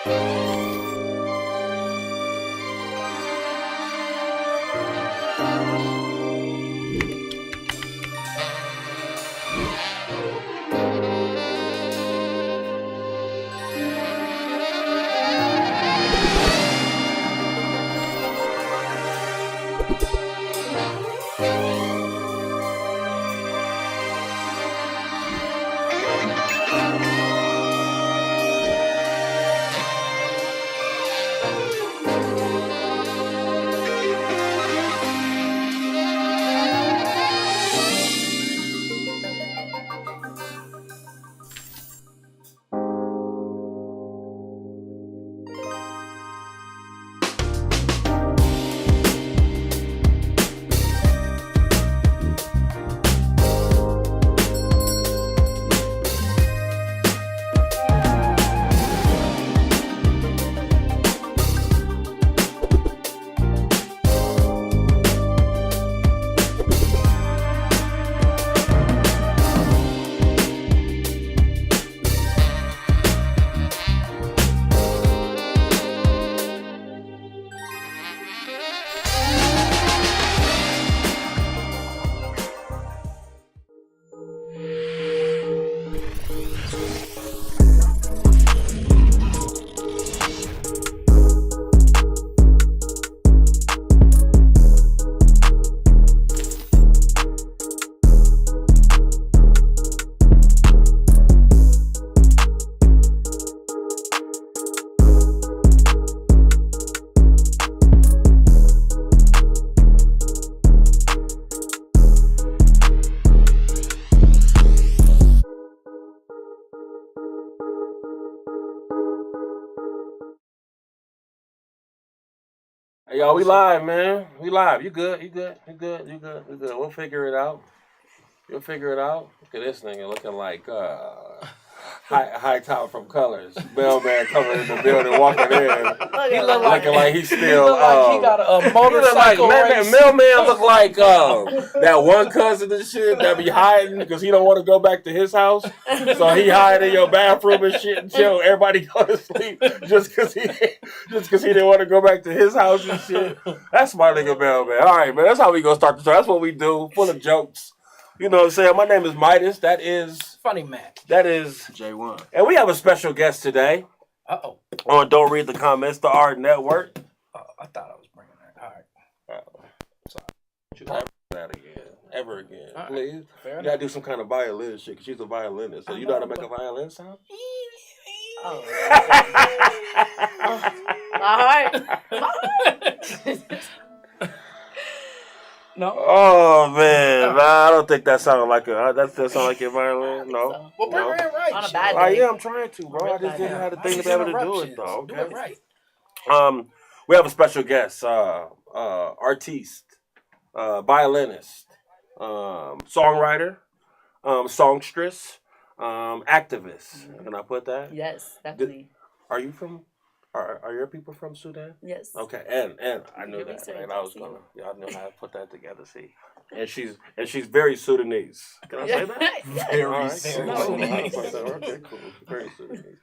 Hey, y'all, we live, man. We live. You good? You good? You good? You good? You good? We'll figure it out. You'll figure it out. Look at this nigga looking like high top from Colors. Bellman coming in the building, walking in. He look looking like he's still. He look like he got a motorcycle race. Mailman look like that one cousin and shit that be hiding because he don't want to go back to his house, so he hide in your bathroom and shit until everybody go to sleep just because he didn't want to go back to his house and shit. That's my nigga Mailman. All right, man. That's how we gonna start the show. That's what we do. Full of jokes. You know what I'm saying? My name is Midas. That is Funny Mac. That is J1. And we have a special guest today. Uh-oh. On Don't Read the Comments, the AHRR Network. I thought I was bringing that. All right. Sorry. You ever that again. Ever again. Right. Please. Fair You gotta do some kind of violin shit, because she's a violinist. So you know how to make a violin sound? Oh. All right. No. Oh man, nah, I don't think that sounded like that sound like your violin. No. So. Well, bring her in right. On a bad day. Yeah, I'm trying to, bro. I just didn't have the thing to be able to do it though. Okay. Do it right. We have a special guest, artiste, violinist, songwriter, songstress, activist. Can I put that? Yes, definitely. Are you from? Are your people from Sudan? Yes. Okay, and I knew Your that, research, and I was see. gonna, y'all know how to put that together. See, and she's very Sudanese. Can I say that? Yes. Very All right, Sudanese. cool. Okay, cool. Very Sudanese.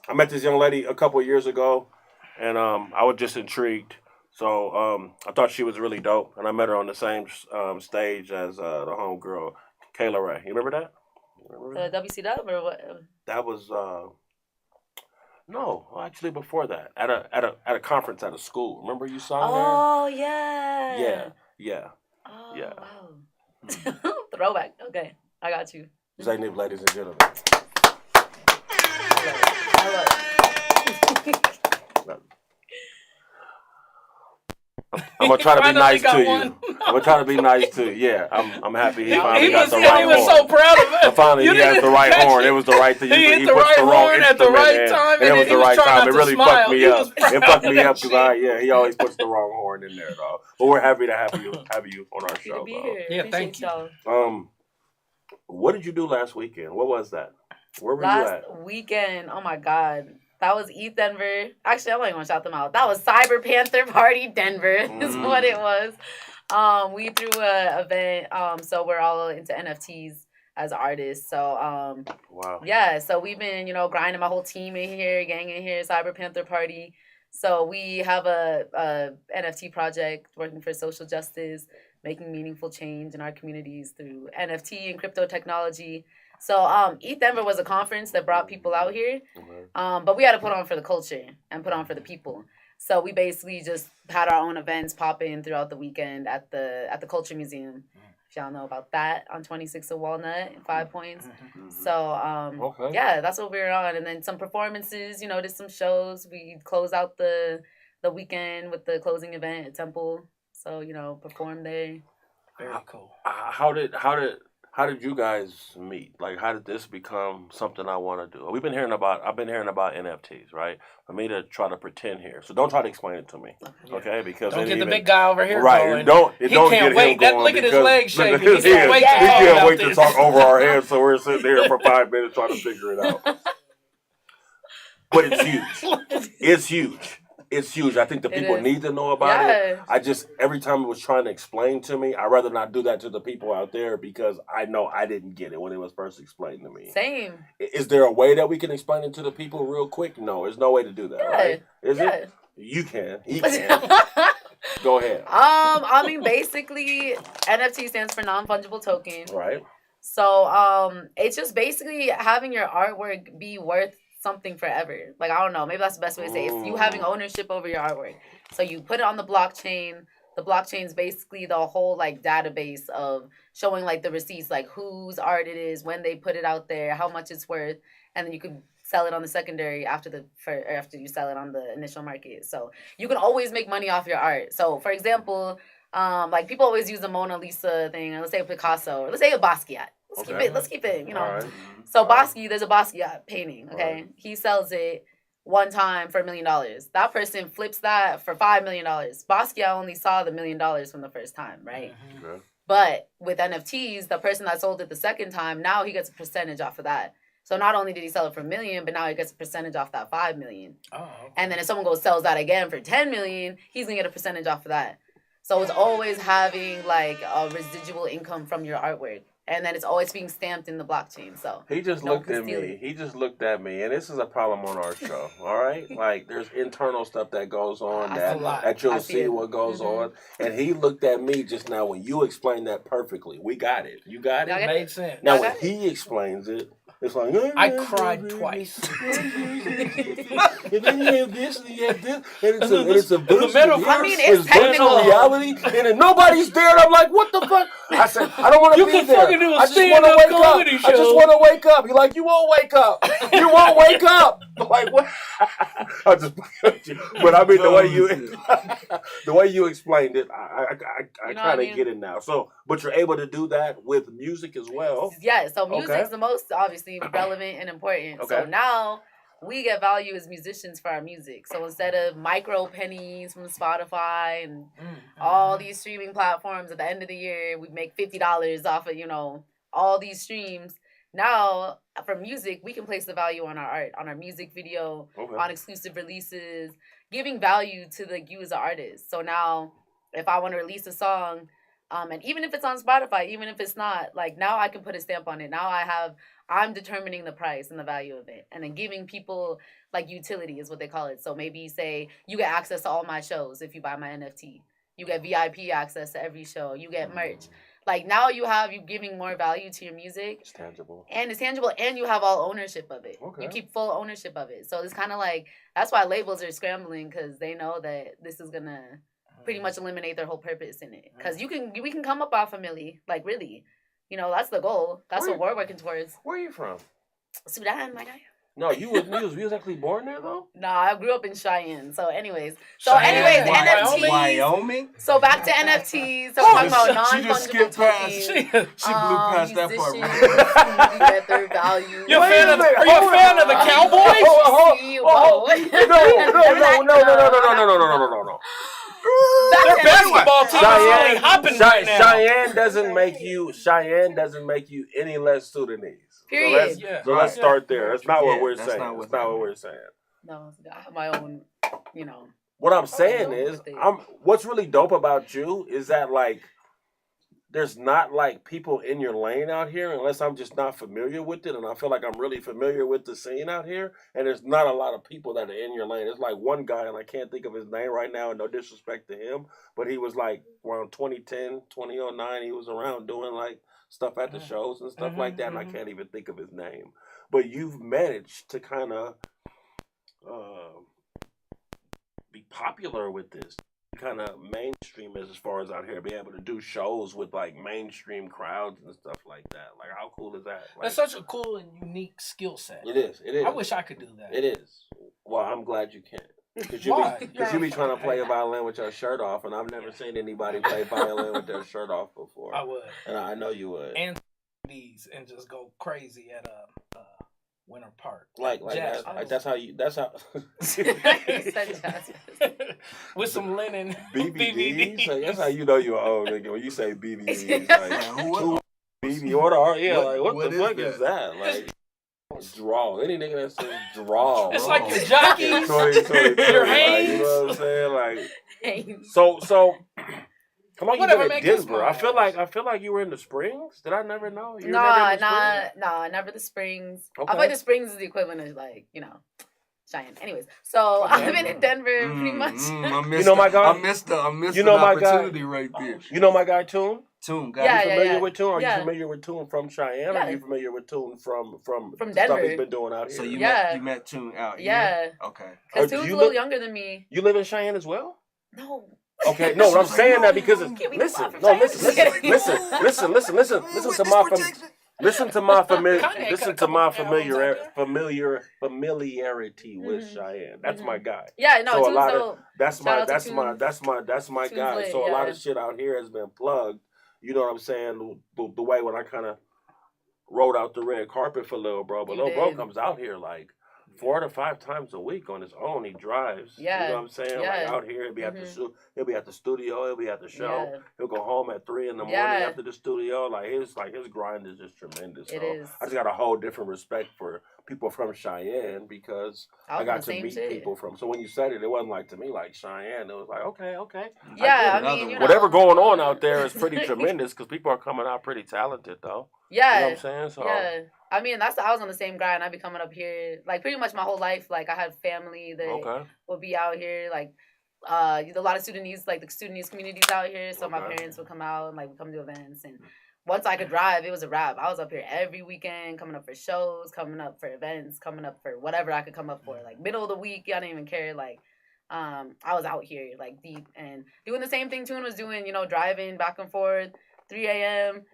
I met this young lady a couple of years ago, and I was just intrigued. So I thought she was really dope, and I met her on the same stage as the homegirl, Kayla Ray. You remember that? WCW or what? That was no, actually before that, at a conference at a school. Remember you saw her? Oh yeah. Yeah. Oh Yeah. wow. Throwback. Okay, I got you. Zanib, ladies and gentlemen. I love it. I'm gonna try to be Finally nice got to you. one. I'm gonna try to be nice to you. Yeah, I'm happy he He finally got was- the he right was horn. so proud of it. So finally, You he has the didn't right catch horn. it. It was the right thing. He hit the puts right the wrong horn at the instrument right in, time, and it and was he the was right trying time. not It to really smile. fucked me He up. was It fucked me proud up of because that he always puts the wrong horn in there, though. But we're happy to have you on our Happy to show, be though. here. Yeah, Appreciate thank you. y'all. What did you do last weekend? What was that? Where were you Last at? weekend, oh my God. That was E Denver. Actually, I'm not going to shout them out. That was Cyber Panther Party Denver is what it was. We threw an event, so we're all into NFTs as artists. So Wow. yeah, so we've been, grinding, my whole team in here, gang in here, Cyber Panther Party. So we have a NFT project working for social justice, making meaningful change in our communities through NFT and crypto technology. So ETH Denver was a conference that brought people out here, but we had to put on for the culture and put on for the people. So we basically just had our own events pop in throughout the weekend at the Culture Museum. If y'all know about that, on 26th of Walnut, 5 Points. So yeah, that's what we were on, and then some performances. Did some shows. We closed out the weekend with the closing event at Temple. So performed there. Very cool. How did you guys meet? Like, how did this become something I want to do? I've been hearing about NFTs, right? For me to try to pretend here. So don't try to explain it to me, okay? Because don't get the big guy over here going. He can't get wait. Him going Look at his legs shaking. He can't wait to talk over our heads, so we're sitting there for 5 minutes trying to figure it out. But it's huge. It's huge. It's huge. I think the people need to know about it. I just, every time it was trying to explain to me, I'd rather not do that to the people out there because I know I didn't get it when it was first explained to me. Same. Is there a way that we can explain it to the people real quick? No, there's no way to do that, right? Is it? You can. He can. Go ahead. I mean, basically, NFT stands for non-fungible token. Right. So, it's just basically having your artwork be worth something forever. Like, I don't know, maybe that's the best way to say it. It's you having ownership over your artwork. So you put it on the blockchain. The blockchain is basically the whole like database of showing like the receipts, like whose art it is, when they put it out there, how much it's worth, and then you could sell it on the secondary after you sell it on the initial market. So you can always make money off your art. So for example, like people always use the Mona Lisa thing, and let's say a Picasso, or let's say a Basquiat. Let's keep it, Right. So there's a Basquiat painting, okay? Right. He sells it one time for $1 million. That person flips that for $5 million. Basquiat only saw the $1 million from the first time, right? Okay. But with NFTs, the person that sold it the second time, now he gets a percentage off of that. So not only did he sell it for $1 million, but now he gets a percentage off that $5 million. Oh, okay. And then if someone sells that again for $10 million, he's gonna get a percentage off of that. So it's always having like a residual income from your artwork. And then it's always being stamped in the blockchain. So he just looked at me. He just looked at me, and this is a problem on our show. All right, like there's internal stuff that goes on that you'll see what goes on. And he looked at me just now when you explained that perfectly. We got it. You got it. It made sense. Now when he explains it, it's like I cried twice. And then you have this, and you have this, and it's a it's virtual reality, and then nobody's there, and I'm like, what the fuck? I said, I don't want to be there. I just want to wake up. I just want to wake up. You're like, you won't wake up. You won't wake up. I'm like, what? I just, but I mean, the way you explained it, I kind of get it now. So, but you're able to do that with music as well. Yeah. So music's the most obviously relevant and important. Okay. So now we get value as musicians for our music. So instead of micro pennies from Spotify and all these streaming platforms, at the end of the year, we make $50 off of, all these streams. Now, for music, we can place the value on our art, on our music video, on exclusive releases, giving value to you as an artist. So now, if I want to release a song, and even if it's on Spotify, even if it's not, like now I can put a stamp on it. Now I'm determining the price and the value of it. And then giving people like utility is what they call it. So maybe you say, you get access to all my shows if you buy my NFT. You get VIP access to every show. You get merch. Like now you giving more value to your music. It's tangible. And it's tangible, and you have all ownership of it. Okay. You keep full ownership of it. So it's kind of like, that's why labels are scrambling, because they know that this is going to pretty much eliminate their whole purpose in it. Because we can come up off a milli, like really. That's the goal. That's what we're working towards. Where are you from? Sudan, my guy. No, you was actually born there though? No, I grew up in Cheyenne. NFTs. Wyoming. So back to NFTs. So we're talking about non-fungible tokens. She blew past that part. Musicians get their value. Are you a fan of the Cowboys? No. Their basketball team is really hopping right now. Cheyenne doesn't make you any less Sudanese. Period. So let's start there. That's not what we're saying. That's not what we're saying. No, I have my own, What I'm saying is, what's really dope about you is that, like, there's not like people in your lane out here unless I'm just not familiar with it, and I feel like I'm really familiar with the scene out here, and there's not a lot of people that are in your lane. There's like one guy, and I can't think of his name right now, and no disrespect to him, but he was like around 2010, 2009, he was around doing like stuff at the shows and stuff like that, and I can't even think of his name. But you've managed to kind of be popular with this. Kind of mainstream as far as out here, be able to do shows with like mainstream crowds and stuff like that. Like, how cool is that? Like, that's such a cool and unique skill set. It is. It is. I wish I could do that. It is. Well, I'm glad you can. Because you be trying to play a violin with your shirt off, and I've never seen anybody play violin with their shirt off before. I would. And I know you would. And these and just go crazy at Winter Park. Like that's how with some linen BBDs. So that's how you know you're old, nigga. When you say BBDs, like BB order, yeah, like what the fuck is that? Like draw. Any nigga that says draw. It's like your jockeys, your Hanes. You know what I'm saying? Like so. Come on, whatever, you been in Denver. I feel like you were in the Springs. Did I never know? Never the Springs. Okay. I feel like the Springs is the equivalent of like, Cheyenne. Anyways, so I've been in Denver pretty much. I missed the opportunity right there. You know my guy Toon? Toon, guy. Yeah, you familiar with Toon? Are you Yeah. familiar with Toon from Cheyenne? Or are you familiar with Toon from Denver? Stuff he's been doing out here? So you met Toon out here? Yeah. Okay. Because Toon's a little younger than me. You live in Cheyenne as well? No. Okay, no, I'm saying that because listen to my familiarity with Cheyenne. That's my guy. Yeah, no, so that's my guy. Lit, so a lot of shit out here has been plugged. You know what I'm saying? The way when I kind of rolled out the red carpet for Lil Bro, but Lil Bro comes out here like 4 to 5 times a week on his own. He drives. Yeah. You know what I'm saying? Yeah. Like out here, he'll be at the he'll be at the studio, he'll be at the show. Yeah. He'll go home at 3 in the morning after the studio. Like his grind is just tremendous. It so is. I just got a whole different respect for people from Cheyenne because I got to meet people from. So when you said it wasn't like to me like Cheyenne. It was like okay. Yeah, I mean, whatever going on out there is pretty tremendous because people are coming out pretty talented though. Yeah. You know what I'm saying? So yeah. I mean, I was on the same grind. I'd be coming up here, like, pretty much my whole life. Like, I had family that would be out here. Like, a lot of the student communities out here. So my parents would come out and, like, we'd come to events. And once I could drive, it was a wrap. I was up here every weekend, coming up for shows, coming up for events, coming up for whatever I could come up for. Like, middle of the week, I didn't even care. Like, I was out here, like, deep and doing the same thing Toon was doing, driving back and forth. 3 a.m.,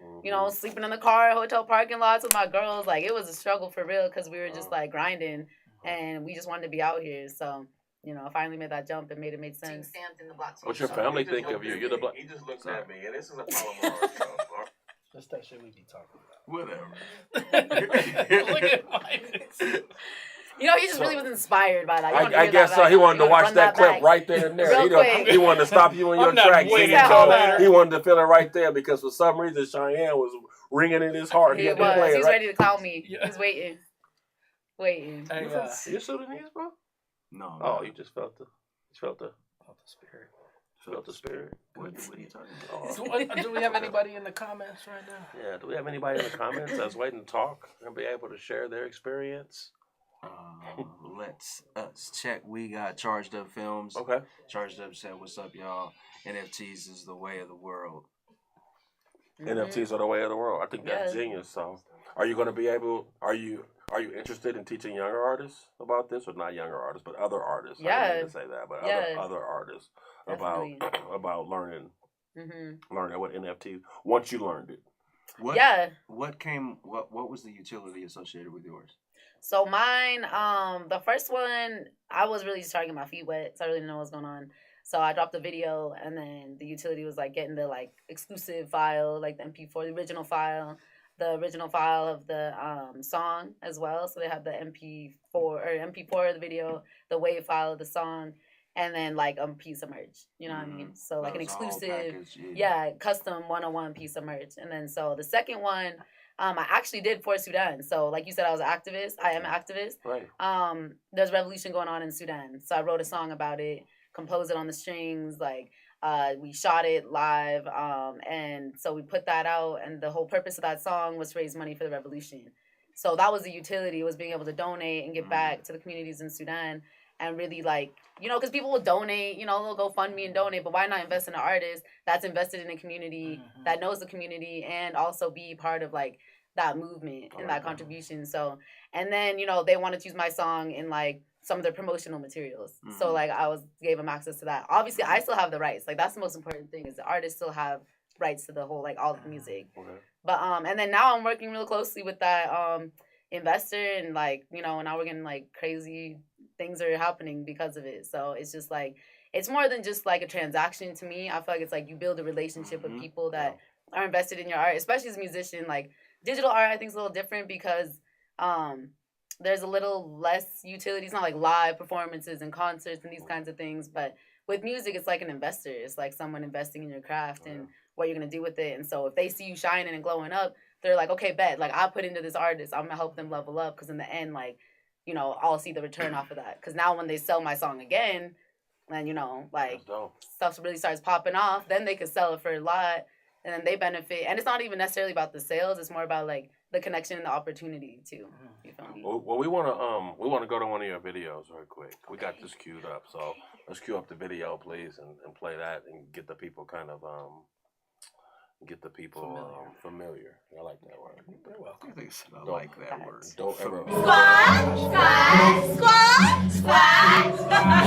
sleeping in the car, hotel parking lots with my girls. Like, it was a struggle for real because we were just, like, grinding, and we just wanted to be out here. So, I finally made that jump and made sense. What's your family think of you? You're the He just looked at me, and this is a problem of ours, so. That's that shit we be talking about. Whatever. Look at my he just really was inspired by that. I guess so. He wanted to watch that clip right there and there. He wanted to stop you in your tracks. He wanted to feel it right there because for some reason Cheyenne was ringing in his heart. He had to play it. He's ready to call me. He's waiting. Hey, you Sudanese, bro? No. Oh, you just felt the spirit. Felt the spirit. What are you talking about? Do we have anybody in the comments right now? Yeah. Do we have anybody in the comments that's waiting to talk and be able to share their experience? Let's check. We got Charged Up Films. Okay. Charged Up said, "What's up, y'all? NFTs is the way of the world." NFTs are the way of the world. I think that's genius. So, are you going to be able? Are you interested in teaching younger artists about this, or not younger artists, but other artists? Yeah. I didn't mean to say that, but other artists about learning what NFTs. Once you learned it. What was the utility associated with yours? So mine, the first one, I was really just trying to get my feet wet, so I really didn't know what was going on. So I dropped the video, and then the utility was like getting the like exclusive file, like the MP4, the original file of the song as well. So they have the MP4 of the video, the WAV file of the song, and then like a piece of merch. You know what I mean? So like an exclusive, custom 101 piece of merch. And then so the second one, I actually did for Sudan. So like you said, I was an activist. I am an activist. Right. There's revolution going on in Sudan. So I wrote a song about it, composed it on the strings, like We shot it live, and so we put that out. And the whole purpose of that song was to raise money for the revolution. So that was the utility, was being able to donate and give back to the communities in Sudan. And really, like, you know, because people will donate, you know, they'll go fund me and donate, but why not invest in an artist that's invested in a community, that knows the community, and also be part of, like, that movement and that contribution. So, and then, you know, they wanted to use my song in, like, some of their promotional materials. So, like, gave them access to that. Obviously, I still have the rights. Like, that's the most important thing, is the artists still have rights to the whole, like, all the music. But, and then now I'm working real closely with that investor, and, like, you know, now we're getting, like, crazy things are happening because of it. So it's just like, it's more than just like a transaction to me. I feel like it's like you build a relationship with people that are invested in your art, especially as a musician. Like, digital art, I think, is a little different because there's a little less utility. It's not like live performances and concerts and these kinds of things. But with music, it's like an investor. It's like someone investing in your craft and what you're going to do with it. And so if they see you shining and glowing up, they're like, okay, bet. Like, I put into this artist. I'm going to help them level up, because in the end, like, you know, I'll see the return off of that. Because now when they sell my song again, and, you know, like, stuff really starts popping off, then they could sell it for a lot, and then they benefit. And it's not even necessarily about the sales. It's more about, like, the connection and the opportunity, too. You feel me? Well, we want to go to one of your videos real quick. We got this queued up, so let's cue up the video, please, and play that and get the people kind of familiar. I like that word. You're welcome. I like that word. Don't ever. Squad, squad, squad, squad,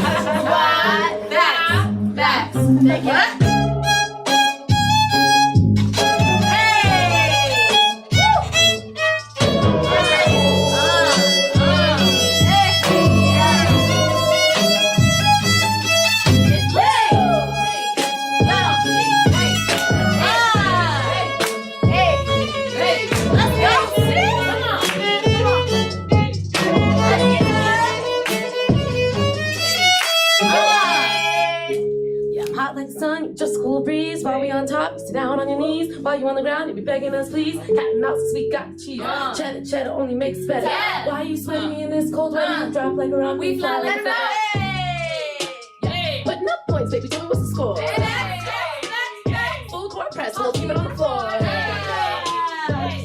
squad, backs. What? Just a cool breeze. While we on top, you sit down on your knees. While you on the ground, you be begging us, please. Cat and mouse, we got the cheese. Cheddar, cheddar only makes it better. Yeah. Why you sweating me in this cold weather? You drop like a rock, we fly like a feather. Yeah. But no points, baby. Tell me what's the score? Full court press, we'll keep it on the floor.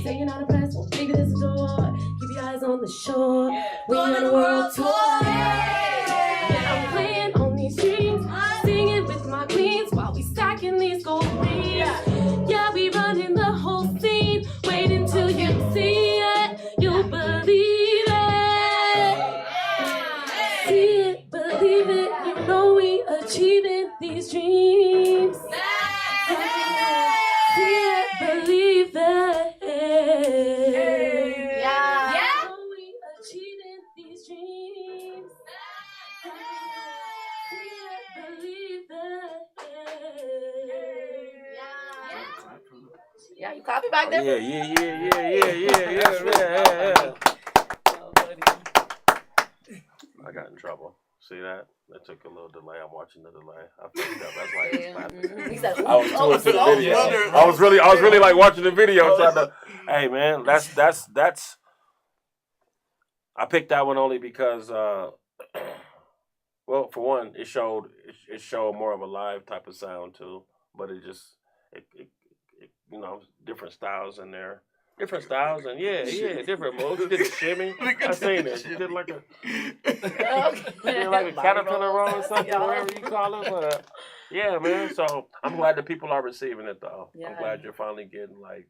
Say you're not impressed, well, baby, there's a door. Keep your eyes on the shore. We on a world tour. Yeah, I'm playing on these streets, singing with my queens while we stacking these gold rings. Yeah, we running the whole scene. Wait until you see it, you'll believe it. See it, believe it. You know we achieving these dreams. See it, believe it. Yeah. You know we achieving these dreams. Yeah, you copy back there? Yeah. I got in trouble. See that? That took a little delay. I'm watching the delay. I picked up. That's why it's laughing. He said, I was too into the video. I was really like watching the video. Trying to, hey man, that's. I picked that one only because, well, for one, it showed more of a live type of sound too. But it you know, different styles in there. Different styles and different moves. You did a shimmy. I seen it. You did like a caterpillar roll or something, whatever you call it. But yeah, man. So I'm glad that people are receiving it though. Yeah. I'm glad you're finally getting, like,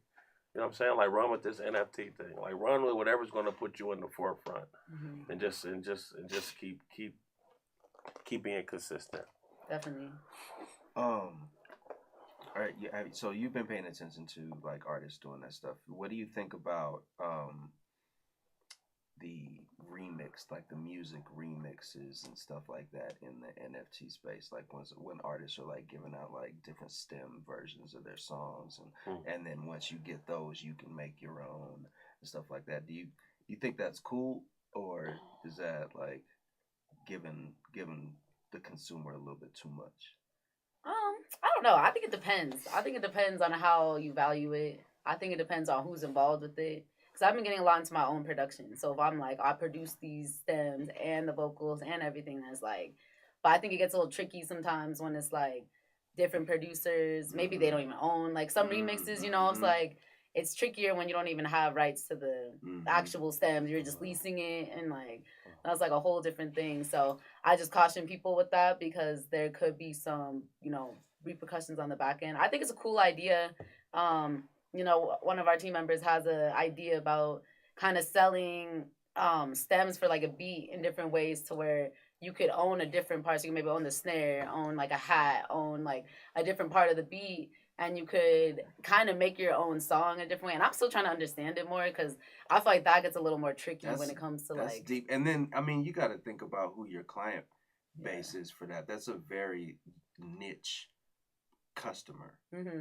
you know what I'm saying? Like, run with this NFT thing. Like, run with whatever's going to put you in the forefront, and just keep being consistent. Definitely. All right, so you've been paying attention to, like, artists doing that stuff. What do you think about the remix, like the music remixes and stuff like that in the NFT space? Like when artists are like giving out like different STEM versions of their songs, and then once you get those, you can make your own and stuff like that. Do you think that's cool, or is that like giving the consumer a little bit too much? I don't know. I think it depends. I think it depends on how you value it. I think it depends on who's involved with it. Because I've been getting a lot into my own production. So if I'm like, I produce these stems and the vocals and everything, that's like, but I think it gets a little tricky sometimes when it's like, different producers. Maybe they don't even own like some remixes. You know, it's like it's trickier when you don't even have rights to the actual stems. You're just leasing it, and like that's like a whole different thing. So I just caution people with that because there could be some, you know, repercussions on the back end. I think it's a cool idea. You know, one of our team members has an idea about kind of selling stems for like a beat in different ways to where you could own a different part. So you can maybe own the snare, own like a hat, own like a different part of the beat, and you could kind of make your own song a different way. And I'm still trying to understand it more because I feel like that gets a little more tricky when it comes to that's like deep. And then I mean, you got to think about who your client base is for that. That's a very niche customer.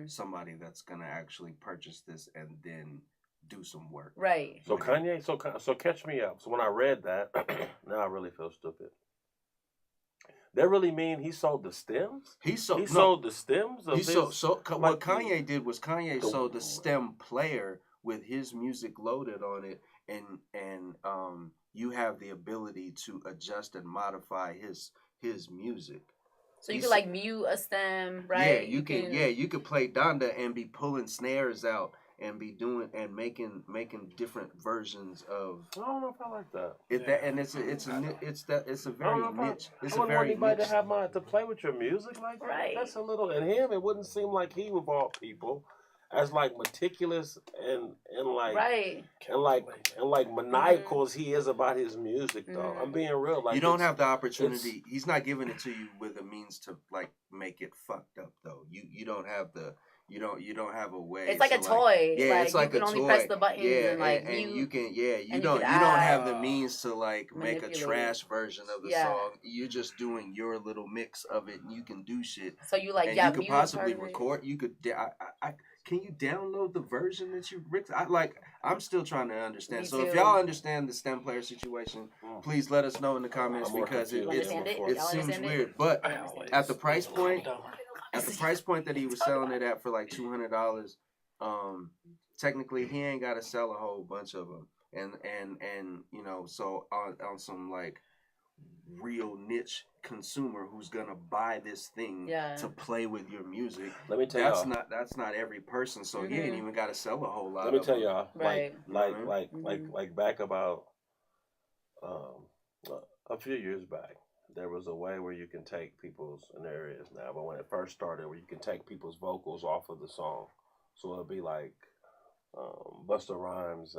Somebody that's gonna actually purchase this and then do some work. Right. So Kanye, so catch me up. So when I read that, now I really feel stupid. That really mean he sold the stems? He sold the stems of what Kanye did was Kanye sold the stem player with his music loaded on it, and you have the ability to adjust and modify his music. So you could like mute a stem, right? Yeah, you could play Donda and be pulling snares out and be doing and making different versions of. I don't know if I like that. It's a very niche. It's I a wouldn't want very anybody niche. to play with your music like that. Right. That's a little. And him, it wouldn't seem like he of all people, as like meticulous and like right and like maniacal as he is about his music though. I'm being real. Like you don't have the opportunity. He's not giving it to you with a means to like make it fucked up though. You don't have the. You don't have a way. It's like a toy. Yeah, like, it's like you can a only toy. press the buttons and like you don't have the means to like make a trash version of the song. You're just doing your little mix of it, and you can do shit. So you like and you could possibly record. You could. Can you download the version that you mixed? I'm still trying to understand. So if y'all understand the stem player situation, please let us know in the comments because it seems weird. But at the price point. At the price point that he was selling it at for like $200, technically he ain't got to sell a whole bunch of them, and you know, so on some like real niche consumer who's gonna buy this thing to play with your music. Let me tell y'all, that's not every person, so you ain't even got to sell a whole lot. Let me tell y'all, right. like back about a few years back. There was a way where you can take people's, and there is now, but when it first started, where you can take people's vocals off of the song. So it'll be like Busta Rhymes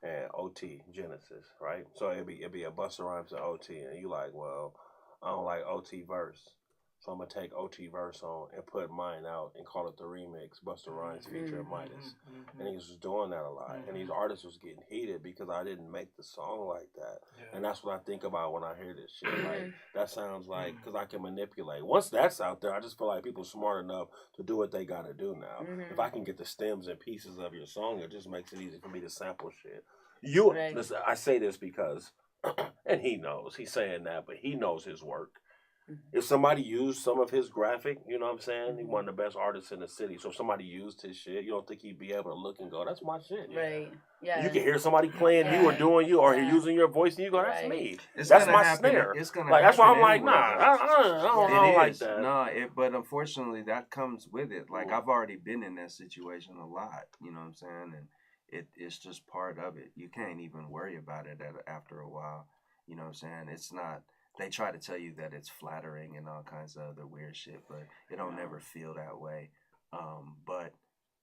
and OT Genesis, right? So it'd be a Busta Rhymes and OT, and you like, well, I don't like OT verse. So I'm going to take OT verse on and put mine out and call it the remix, Busta Rhymes featuring MIDAS. And he was just doing that a lot. And these artists was getting heated because I didn't make the song like that. And that's what I think about when I hear this shit. Like, that sounds like, because I can manipulate. Once that's out there, I just feel like people are smart enough to do what they got to do now. If I can get the stems and pieces of your song, it just makes it easy for me to sample shit. Listen, I say this because, and he knows, he's saying that, but he knows his work. If somebody used some of his graphic, you know what I'm saying? He's one of the best artists in the city. So if somebody used his shit, you don't think he'd be able to look and go, that's my shit. Right. Yeah. You can hear somebody playing you or doing you or using your voice and you go, that's me. That's my snare. It's gonna like, that's why I'm anyway. like, I don't like that. No, but unfortunately that comes with it. Like I've already been in that situation a lot, you know what I'm saying? And it's just part of it. You can't even worry about it after a while. You know what I'm saying? It's not. They try to tell you that it's flattering and all kinds of other weird shit, but it don't never feel that way. But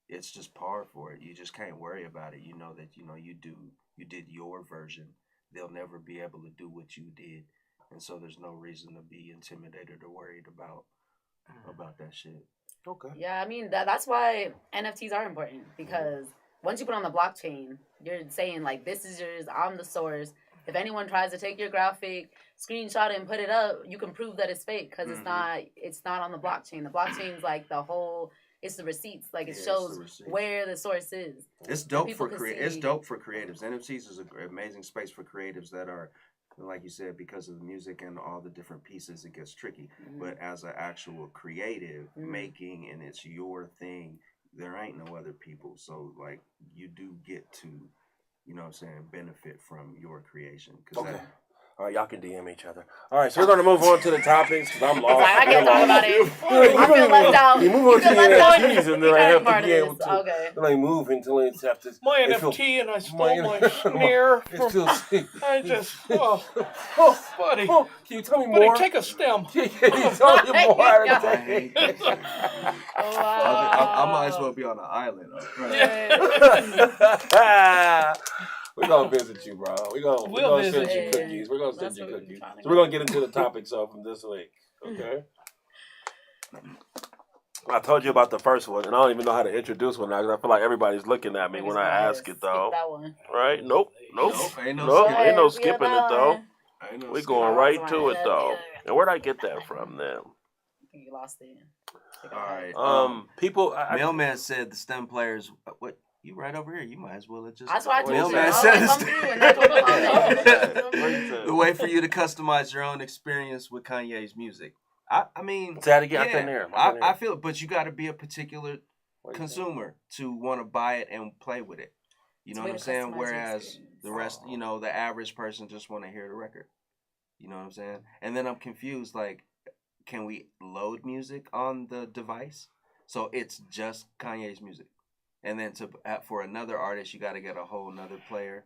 it's just par for it. You just can't worry about it. You know that you did your version. They'll never be able to do what you did, and so there's no reason to be intimidated or worried about that shit. Okay. Yeah, I mean that's why NFTs are important because once you put on the blockchain, you're saying like this is yours. I'm the source. If anyone tries to take your graphic, screenshot it and put it up, you can prove that it's fake because it's not on the blockchain. The blockchain's like it's the receipts. Like it shows where the source is. It's dope for It's dope for creatives. NFTs is an amazing space for creatives that are, like you said, because of the music and all the different pieces, it gets tricky. But as an actual creative making and it's your thing, there ain't no other people. So like you do get to, you know what I'm saying, benefit from your creation. All right, y'all can DM each other. All right, so we're gonna move on to the topics because I'm lost. I can't talk about it. I feel left out. You move on to the NFTs and then I have to part be of able this. to. Okay. Then I move until it's after. My NFT and I stole my snare from. I just, buddy. Can you tell me Buddy, more? take a stem. Can you tell me more? I hate that. I might as well be on an island. Right? We're gonna visit you, bro. We're gonna send you cookies. We're gonna send you cookies. So we're gonna get into the topics from this week. Okay. I told you about the first one, and I don't even know how to introduce one now because I feel like everybody's looking at me when I ask it, though. That one. Right? Nope. Ain't No skipping it, though. No We're going right to it, though. And where'd I get that from, then? I think you lost it. All right. People. Mailman said the STEM players. What? You right over here. You might as well have just. That's why I told you. Mailman said the way for you to customize your own experience with Kanye's music. I mean, say that again. I couldn't hear. I feel, but you got to be a particular consumer to want to buy it and play with it. You know what I'm saying? Whereas the rest, the average person just want to hear the record. You know what I'm saying? And then I'm confused. Like, can we load music on the device? So it's just Kanye's music. And then for another artist, you got to get a whole nother player.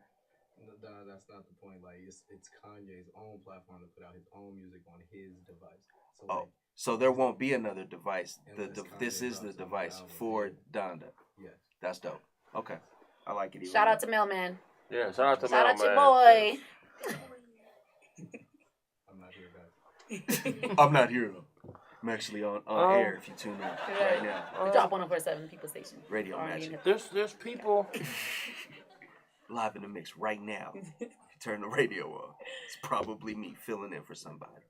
No, that's not the point. Like it's Kanye's own platform to put out his own music on his device. So so there won't be another device. This is the device for Donda. Yeah, that's dope. Okay, I like it. Shout out to Mailman. Yeah, shout out to Mailman. Shout out your boy. I'm not here, guys. I'm not here though. I'm actually on air if you tune in right now. We drop 104.7 People Station. Radio Magic. There's people live in the mix right now. If you turn the radio on, it's probably me filling in for somebody.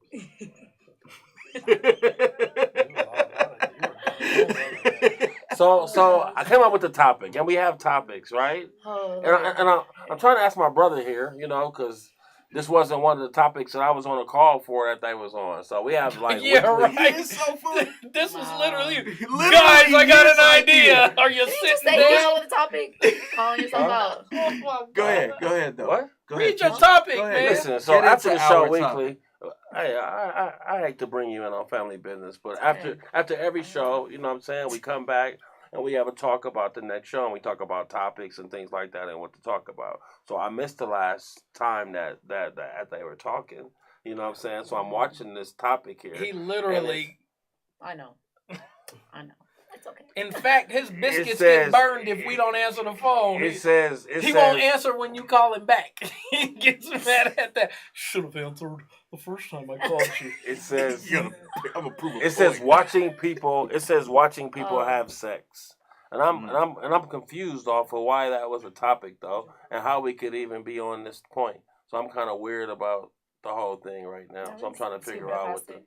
So I came up with the topic, and we have topics, right? And I'm trying to ask my brother here, because this wasn't one of the topics that I was on a call for that they was on. So we have like right. So this was literally guys. I got an idea. Are you sitting there with the topic? Calling yourself out. Go ahead though. What? Read your topic, man. Listen. So after the show weekly. I hate to bring you in on family business, but after every show, you know what I'm saying, we come back and we have a talk about the next show and we talk about topics and things like that and what to talk about. So I missed the last time that they were talking, you know what I'm saying? So I'm watching this topic here. He literally... I know. It's okay. In fact, his biscuits get burned if we don't answer the phone. He won't answer when you call him back. He gets mad at that. Should have answered the first time I called you. It says I'm a proof of it says watching people have sex. And I'm confused off of why that was a topic though and how we could even be on this point. So I'm kind of weird about the whole thing right now. So I'm trying to figure out what the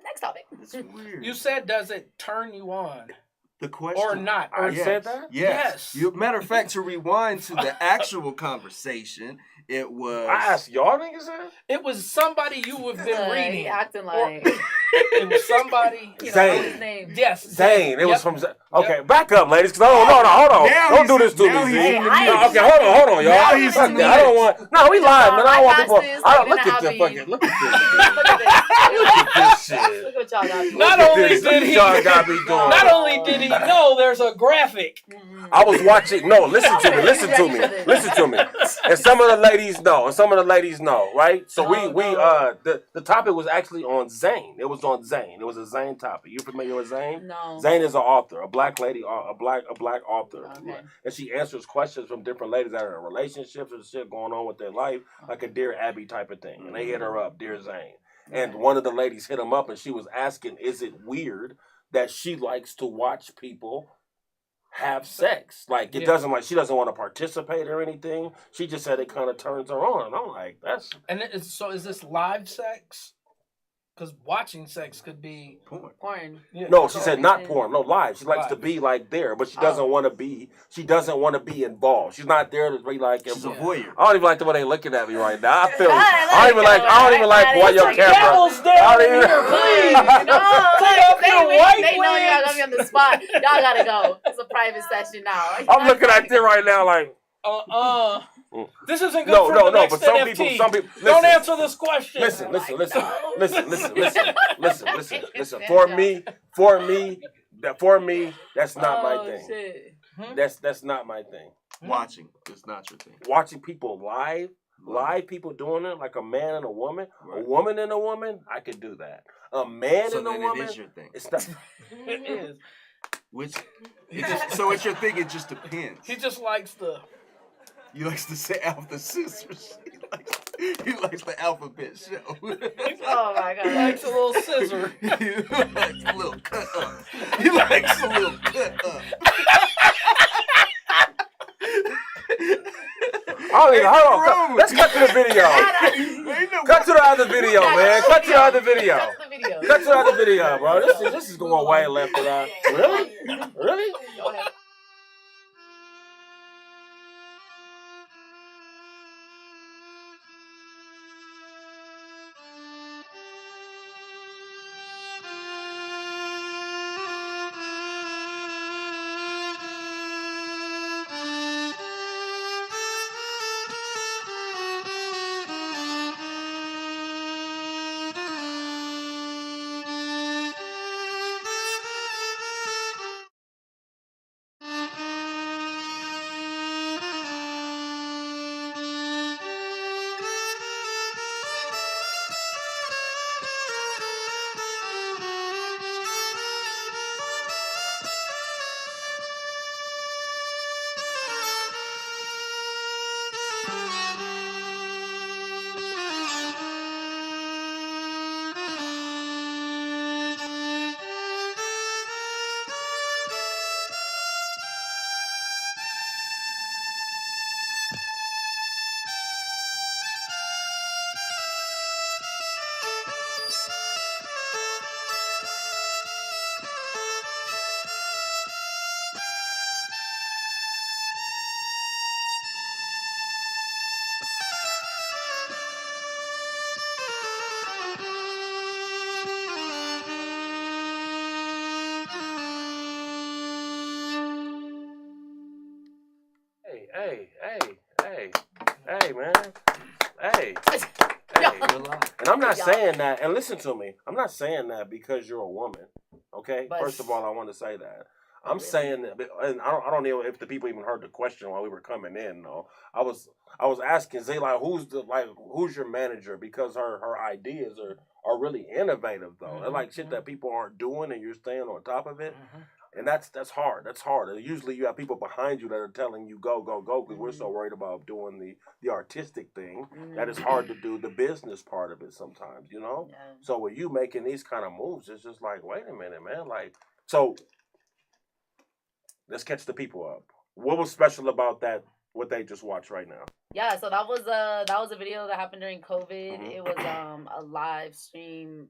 Next topic. It's weird. You said, does it turn you on? The question. Or not? I said that? Yes. Matter of fact, to rewind to the actual conversation, it was... I asked y'all niggas that? It was somebody you have been reading. Acting like... It was somebody... Zane. His name. Yes. Zane. It was from... Okay, back up, ladies, because hold on. Don't do this to me, Z. Okay, hold on, y'all. I don't want... No, we live, man. I don't want people... Look at this fucking... Look at this shit. Look what y'all got. Not only did he know there's a graphic. I was watching... No, listen to me. And some of the ladies know, right? So the topic was actually on Zane. It was on Zane. It was a Zane topic. You familiar with Zane? No. Zane is an author, a black lady, a black author. Okay. And she answers questions from different ladies that are in relationships and shit going on with their life, like a Dear Abby type of thing. And they hit her up, Dear Zane. And one of the ladies hit him up and she was asking, is it weird that she likes to watch people have sex? Like, it doesn't, like, she doesn't want to participate or anything. She just said it kind of turns her on. And I'm like, that's... And so is this live sex? Because watching sex could be porn. Yeah. No, she said not porn. No, live. She likes to be like there, but she doesn't want to be. She doesn't want to be involved. She's not there to be like. She's a voyeur. I don't even like the way they looking at me right now. I feel. I don't even like why your camera. Devil's down here, please. They know y'all gonna be on the spot. Y'all gotta go. It's a private session now. I'm looking at them right now like. This isn't good No, for no, the no. next But some NFT. people. Don't Listen, answer this question. Listen. For me, that's not my thing. Shit. That's not my thing. Watching is not your thing. Watching people live people doing it like a man and a woman, Right. a woman and a woman, I could do that. A man So and a then woman, it is your thing. it's not. It is. So it's your thing. It just depends. He just likes the. He likes to say alpha scissors. He likes the alphabet show. Oh my He god. likes a little scissor. He likes a little cut up. He likes a little cut up. Hold on. Let's cut to the video. Cut to the other video, man. Cut to the other video. Cut to the other video, bro. This is going way left and right. Really? Really? Hey, man. Hey. And I'm not saying that, and listen to me, I'm not saying that because you're a woman, okay? But First of all, I want to say that. I'm saying that, and I don't know if the people even heard the question while we were coming in, though. I was asking Zay, like, who's your manager? Because her ideas are really innovative, though. They're like shit that people aren't doing, and you're staying on top of it. And that's hard. That's hard. Usually you have people behind you that are telling you go, because we're so worried about doing the artistic thing that it's hard to do the business part of it sometimes, you know? Yeah. So with you making these kind of moves, it's just like, wait a minute, man. Like, so let's catch the people up. What was special about that, what they just watched right now? Yeah, so that was a video that happened during COVID. It was a live stream.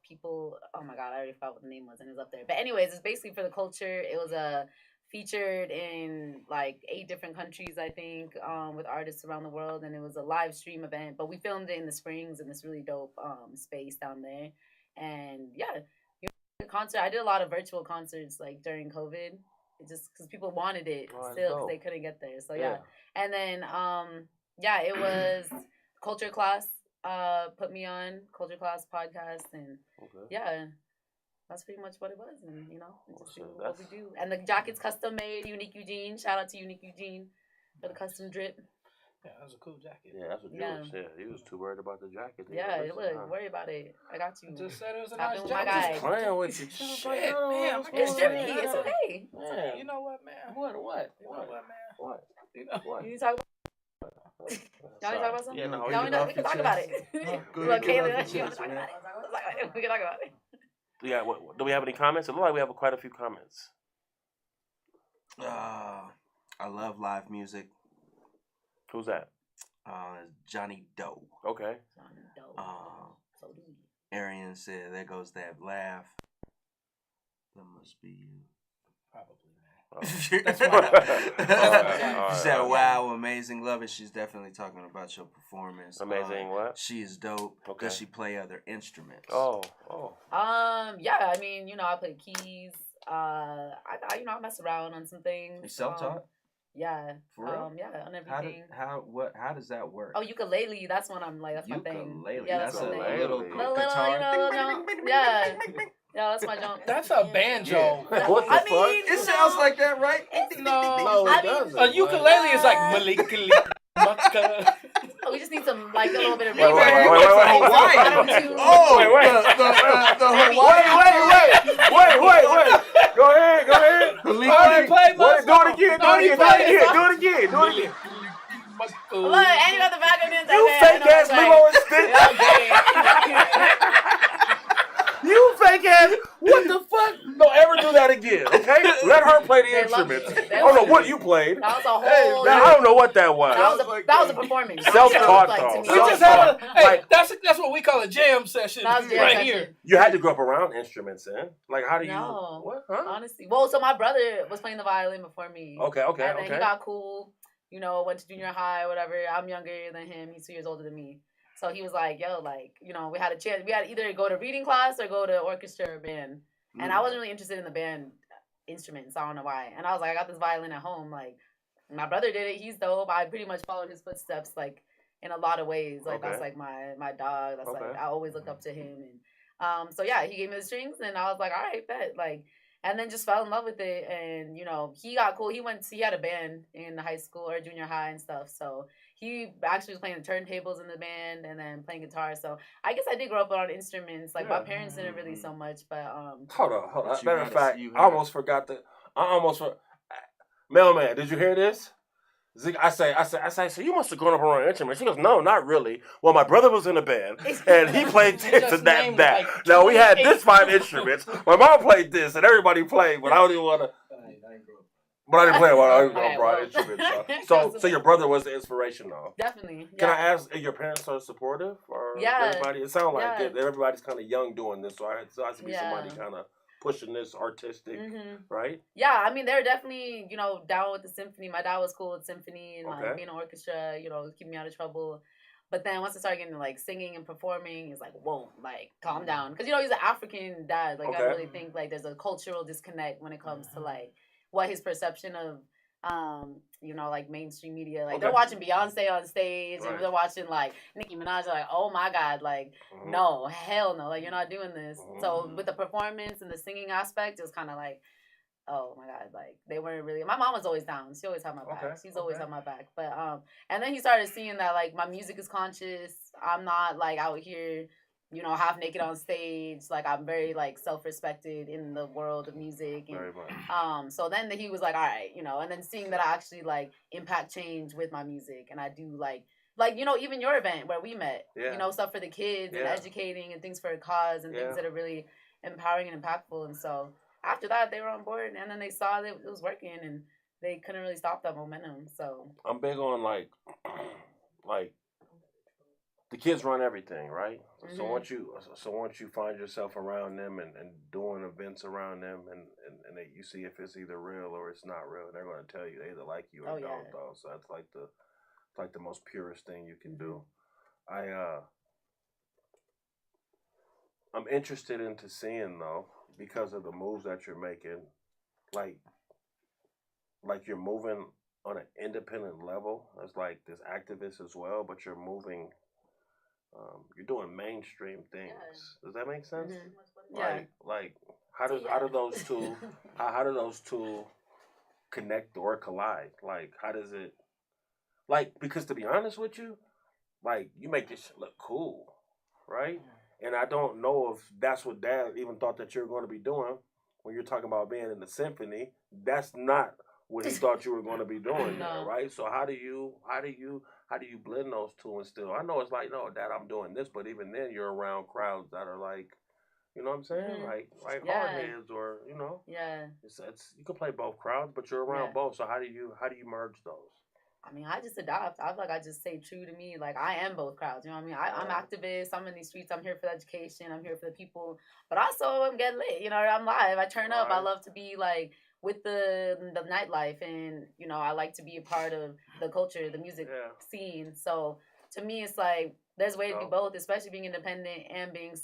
People, oh my god, I already forgot what the name was, and it was up there. But anyways, it's basically for the culture. It was featured in like 8 different countries, I think, with artists around the world, and it was a live stream event. But we filmed it in the Springs in this really dope space down there, and yeah, the concert. I did a lot of virtual concerts like during COVID. Just because people wanted it still because they couldn't get there. So yeah. And then it was Culture Class put me on Culture Class podcast, and that's pretty much what it was. And you know, just what we do. And the jacket's custom made, Unique Eugene. Shout out to Unique Eugene for the custom drip. Yeah, that was a cool jacket. Yeah, that's what you was. Yeah, he was too worried about the jacket. Yeah, look, worry about it. I got you. Just said it was a Stop nice doing jacket. my guy. Just playing with you. Shit, man. It's drippy. It's okay. Man. You know what, man? What? You know what, man? What? You know What? You need to talk about y'all need to talk about something? Yeah, no, we can talk about it. Look, Kayla, you want to talk about it? We can talk about it. Yeah, do we have any comments? It looks like we have quite a few comments. I love live music. Who's that? Johnny Doe. Okay. Johnny Doe. Arian said, "There goes that laugh." That must be you. Probably, man. She said, "Wow, amazing, love it." She's definitely talking about your performance. Amazing, what? She is dope. Okay. Does she play other instruments? Oh. Yeah. I mean, I play keys. I mess around on some things. You self-taught? Yeah. For real? Yeah, on everything. How does that work? Oh, ukulele. That's one I'm like. That's my thing. Ukulele. Yeah, That's my a thing. little Ukulele. Little, guitar. you know, little jump. Yeah. Yeah, that's my jump. That's a banjo. Yeah. What the I fuck? mean, It sounds like that, right? No, I it mean, doesn't. a ukulele is like malikali. we just need some like a little bit of Wait, reverb. wait. Auto-tune. Oh, Wait, wait. the Hawaiian. Wait. Go ahead. Already played my Wait, do it again. Do it again. Look, and you got the background in there. You fake ass Lilo and Stitch. You fake ass. What the fuck? Don't ever do that again, okay? Let her play the They love instruments. it. They I don't know love what it. you played. That was a whole. I don't know what that was. That was a performance. Self-taught, Like, to though. me. We just had a, hey, Like- that's what we call a jam session That was jam right session. here. You had to grow up around instruments, then. Like, how do you? No. What? Huh? Honestly, well, so my brother was playing the violin before me. Okay. And then he got cool. You know, went to junior high or whatever. I'm younger than him. He's 2 years older than me. So he was like, yo, like, you know, we had a chance. We had to either go to reading class or go to orchestra or band. And I wasn't really interested in the band instruments. I don't know why. And I was like, I got this violin at home. Like, my brother did it. He's dope. I pretty much followed his footsteps, like, in a lot of ways. Like, that's like my dog. That's like, I always looked up to him. And so, yeah, he gave me the strings. And I was like, all right, bet. Like, and then just fell in love with it. And, you know, he got cool. He had a band in high school or junior high and stuff. So he actually was playing the turntables in the band and then playing guitar. So I guess I did grow up on instruments. Like, my parents didn't really so much, but Hold on. But you Matter had of a- fact, you I almost forgot Mailman, did you hear this? I say, so you must have grown up around instruments. She goes, no, not really. Well, my brother was in a band, and he played this and that and that. like Now, we had 28 this 5 instruments. My mom played this, and everybody played, but I don't even want to. But I didn't play well. I didn't Okay, brought well. instruments. So your brother was the inspiration, though. definitely. Can Yeah. I ask, your parents are supportive? Or Yeah. everybody? It sounds like Yeah. everybody's kind of young doing this, so I have to be Yeah. somebody kind of pushing this artistic, right? Yeah, I mean, they're definitely, you know, down with the symphony. My dad was cool with symphony and Okay. like being in orchestra, you know, keeping me out of trouble. But then once I started getting like singing and performing, it's like, whoa, like calm down. Because, you know, he's an African dad. Like, Okay. I really think like there's a cultural disconnect when it comes to like what his perception of, you know, like mainstream media. Like, they're Okay. watching Beyonce on stage Right. and they're watching like Nicki Minaj. They're like, oh my God, like, Mhm. no, hell no, like, you're not doing this. So Mhm. with the performance and the singing aspect, it was kind of like, oh my God, like they weren't really. My mom was always down. She always had my back. Okay, She's always okay. had my back. But and then he started seeing that like my music is conscious. I'm not like out here, you know, half naked on stage. Like, I'm very like self-respected in the world of music. And Very much. so then he was like, all right, you know, and then seeing that I actually like impact change with my music, and I do like, you know, even your event where we met, Yeah. you know, stuff for the kids and Yeah. educating and things for a cause and Yeah. things that are really empowering and impactful. And so after that, they were on board, and then they saw that it was working, and they couldn't really stop that momentum. So I'm big on like the kids run everything, right? So Mhm. once you find yourself around them and doing events around them and you see if it's either real or it's not real, they're going to tell you they either like you or Oh, don't. yeah. Though. So that's like the most purest thing you can do. I'm interested into seeing though, because of the moves that you're making, like you're moving on an independent level as like this activist as well, but you're moving. You're doing mainstream things. Yeah. Does that make sense? yeah. Like how do those two how do those two connect or collide? Like how does it like, because to be honest with you, like you make this shit look cool, right? And I don't know if that's what Dad even thought that you're going to be doing when you're talking about being in the symphony. That's not what he thought you were going to be doing there, No. right? So how do you blend those two and still? I know it's like, no, Dad, I'm doing this, but even then you're around crowds that are like, you know what I'm saying? Mhm. Like Yeah. hard heads, or you know, Yeah. it's you can play both crowds, but you're around Yeah. both. So how do you merge those? I mean, I just adopt. I feel like I just stay true to me. Like, I am both crowds. You know what I mean? I'm activist. I'm in these streets. I'm here for the education. I'm here for the people. But also, I'm getting lit. You know, I'm live. I turn up. I Right. love to be, like, with the nightlife. And, you know, I like to be a part of the culture, the music Yeah. scene. So, to me, it's like, there's a way to be Dope. both, especially being independent and being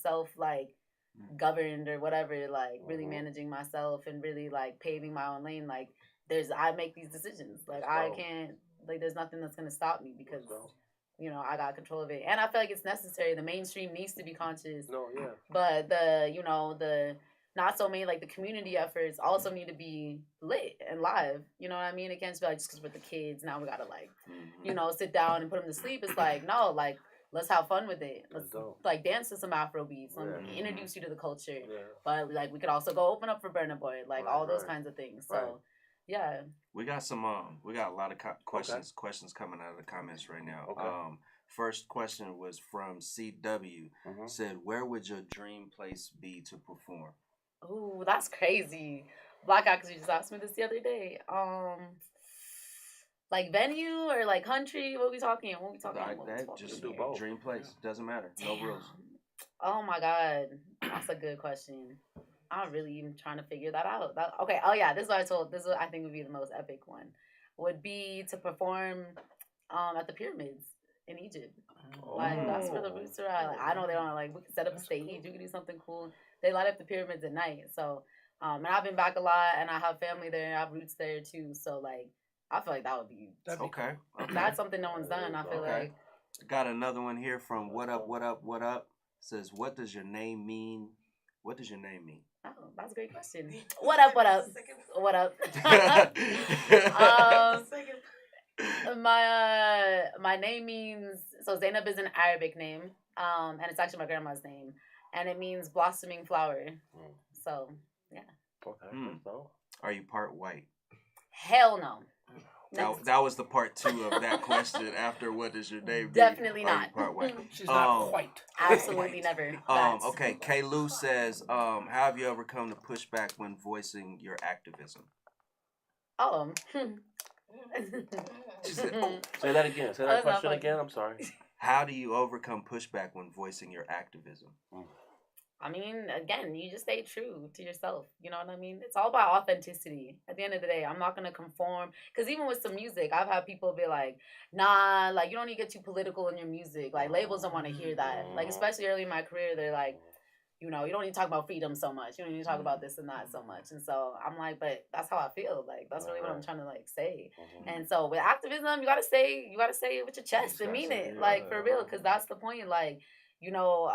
governed or whatever. Like, really Mhm. managing myself and really, like, paving my own lane. Like, I make these decisions. Like I can't, like there's nothing that's gonna stop me because you know I got control of it, and I feel like it's necessary. The mainstream needs to be conscious. But the not so many like the community efforts also need to be lit and live. You know what I mean? It can't just be like just because we're the kids now we gotta like sit down and put them to sleep. It's like no, like let's have fun with it. Let's like dance to some Afro beats. Let me introduce you to the culture. But like we could also go open up for Burna Boy, like all those kinds of things. So yeah. We got some we got a lot of questions coming out of the comments right now. First question was from CW. Said, where would your dream place be to perform? Ooh, that's crazy. Black actually just asked me this the other day. Like venue or like country? What we talking? Just do both. Dream place. Doesn't matter. No rules. Oh my God. That's a good question. I'm really even trying to figure that out. Okay. Oh yeah. This is what I told. This is what I think would be the most epic one. Would be to perform at the pyramids in Egypt. Like that's where the roots are at. Like, I know they don't like we can set up a stage. We can do something cool. They light up the pyramids at night. So and I've been back a lot and I have family there. I have roots there too. So like I feel like that would be okay. That's something no one's done. I feel like. Got another one here from What Up. Says, what does your name mean? What does your name mean? Oh, that's a great question. What up? My name means, so Zanib is an Arabic name, and it's actually my grandma's name, and it means blossoming flower. So yeah. Are you part white? Hell no. That was the part 2 of that question. After what is your name? Definitely not. Are you part white? She's not white. Absolutely never. Okay. K. Lou says, how have you overcome the pushback when voicing your activism? She said, say that again. Say that question again. I'm sorry. How do you overcome pushback when voicing your activism? I mean, again, you just stay true to yourself. You know what I mean? It's all about authenticity. At the end of the day, I'm not going to conform. Because even with some music, I've had people be like, nah, like, you don't need to get too political in your music. Like, labels don't want to hear that. Like, especially early in my career, they're like, you know, you don't need to talk about freedom so much. You don't need to talk about this and that so much. And so I'm like, but that's how I feel. Like, that's really what I'm trying to, like, say. And so with activism, you got to say it with your chest and mean it. Like, for real. Because that's the point. Like, you know,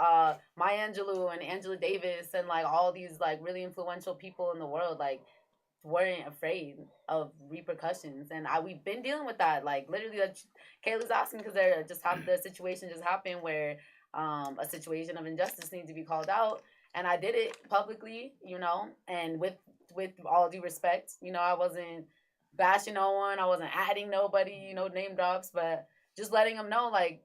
Maya Angelou and Angela Davis and like all these like really influential people in the world like weren't afraid of repercussions, and we've been dealing with that. Like literally, like Kayla's asking because the situation just happened where a situation of injustice needs to be called out, and I did it publicly, you know, and with all due respect, you know, I wasn't bashing no one, I wasn't adding nobody, you know, name drops, but just letting them know like,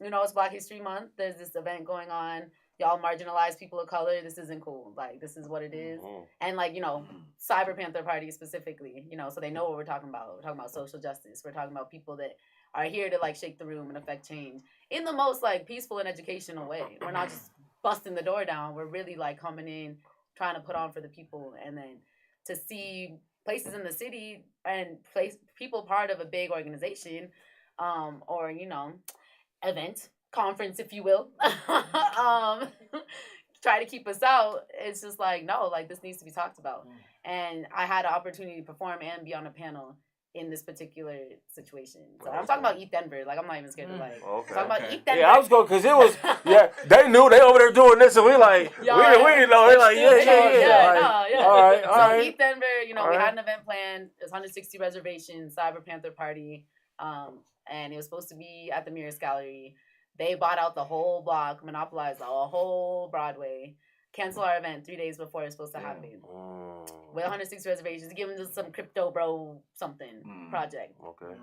you know, it's Black History Month. There's this event going on. Y'all marginalized people of color. This isn't cool. Like, this is what it is. And, like, you know, Cyber Panther Party specifically, you know, so they know what we're talking about. We're talking about social justice. We're talking about people that are here to, like, shake the room and affect change in the most, like, peaceful and educational way. We're not just busting the door down. We're really, like, coming in, trying to put on for the people. And then to see places in the city and people part of a big organization or, you know, event, conference, if you will, try to keep us out. It's just like, no, like this needs to be talked about. And I had an opportunity to perform and be on a panel in this particular situation. So I'm talking about Eat Denver. Like I'm not even scared to like talk about Eat Denver. Yeah, I was going because it was they knew they over there doing this and we like we didn't know. They like all right. So Eat Denver, you know, we had an event planned. It was 160 reservations, Cyber Panther Party. And it was supposed to be at the Mirrors Gallery. They bought out the whole block, monopolized the whole Broadway, cancel our event 3 days before it was supposed to happen. With 106 reservations, give them just some crypto bro something project. Okay.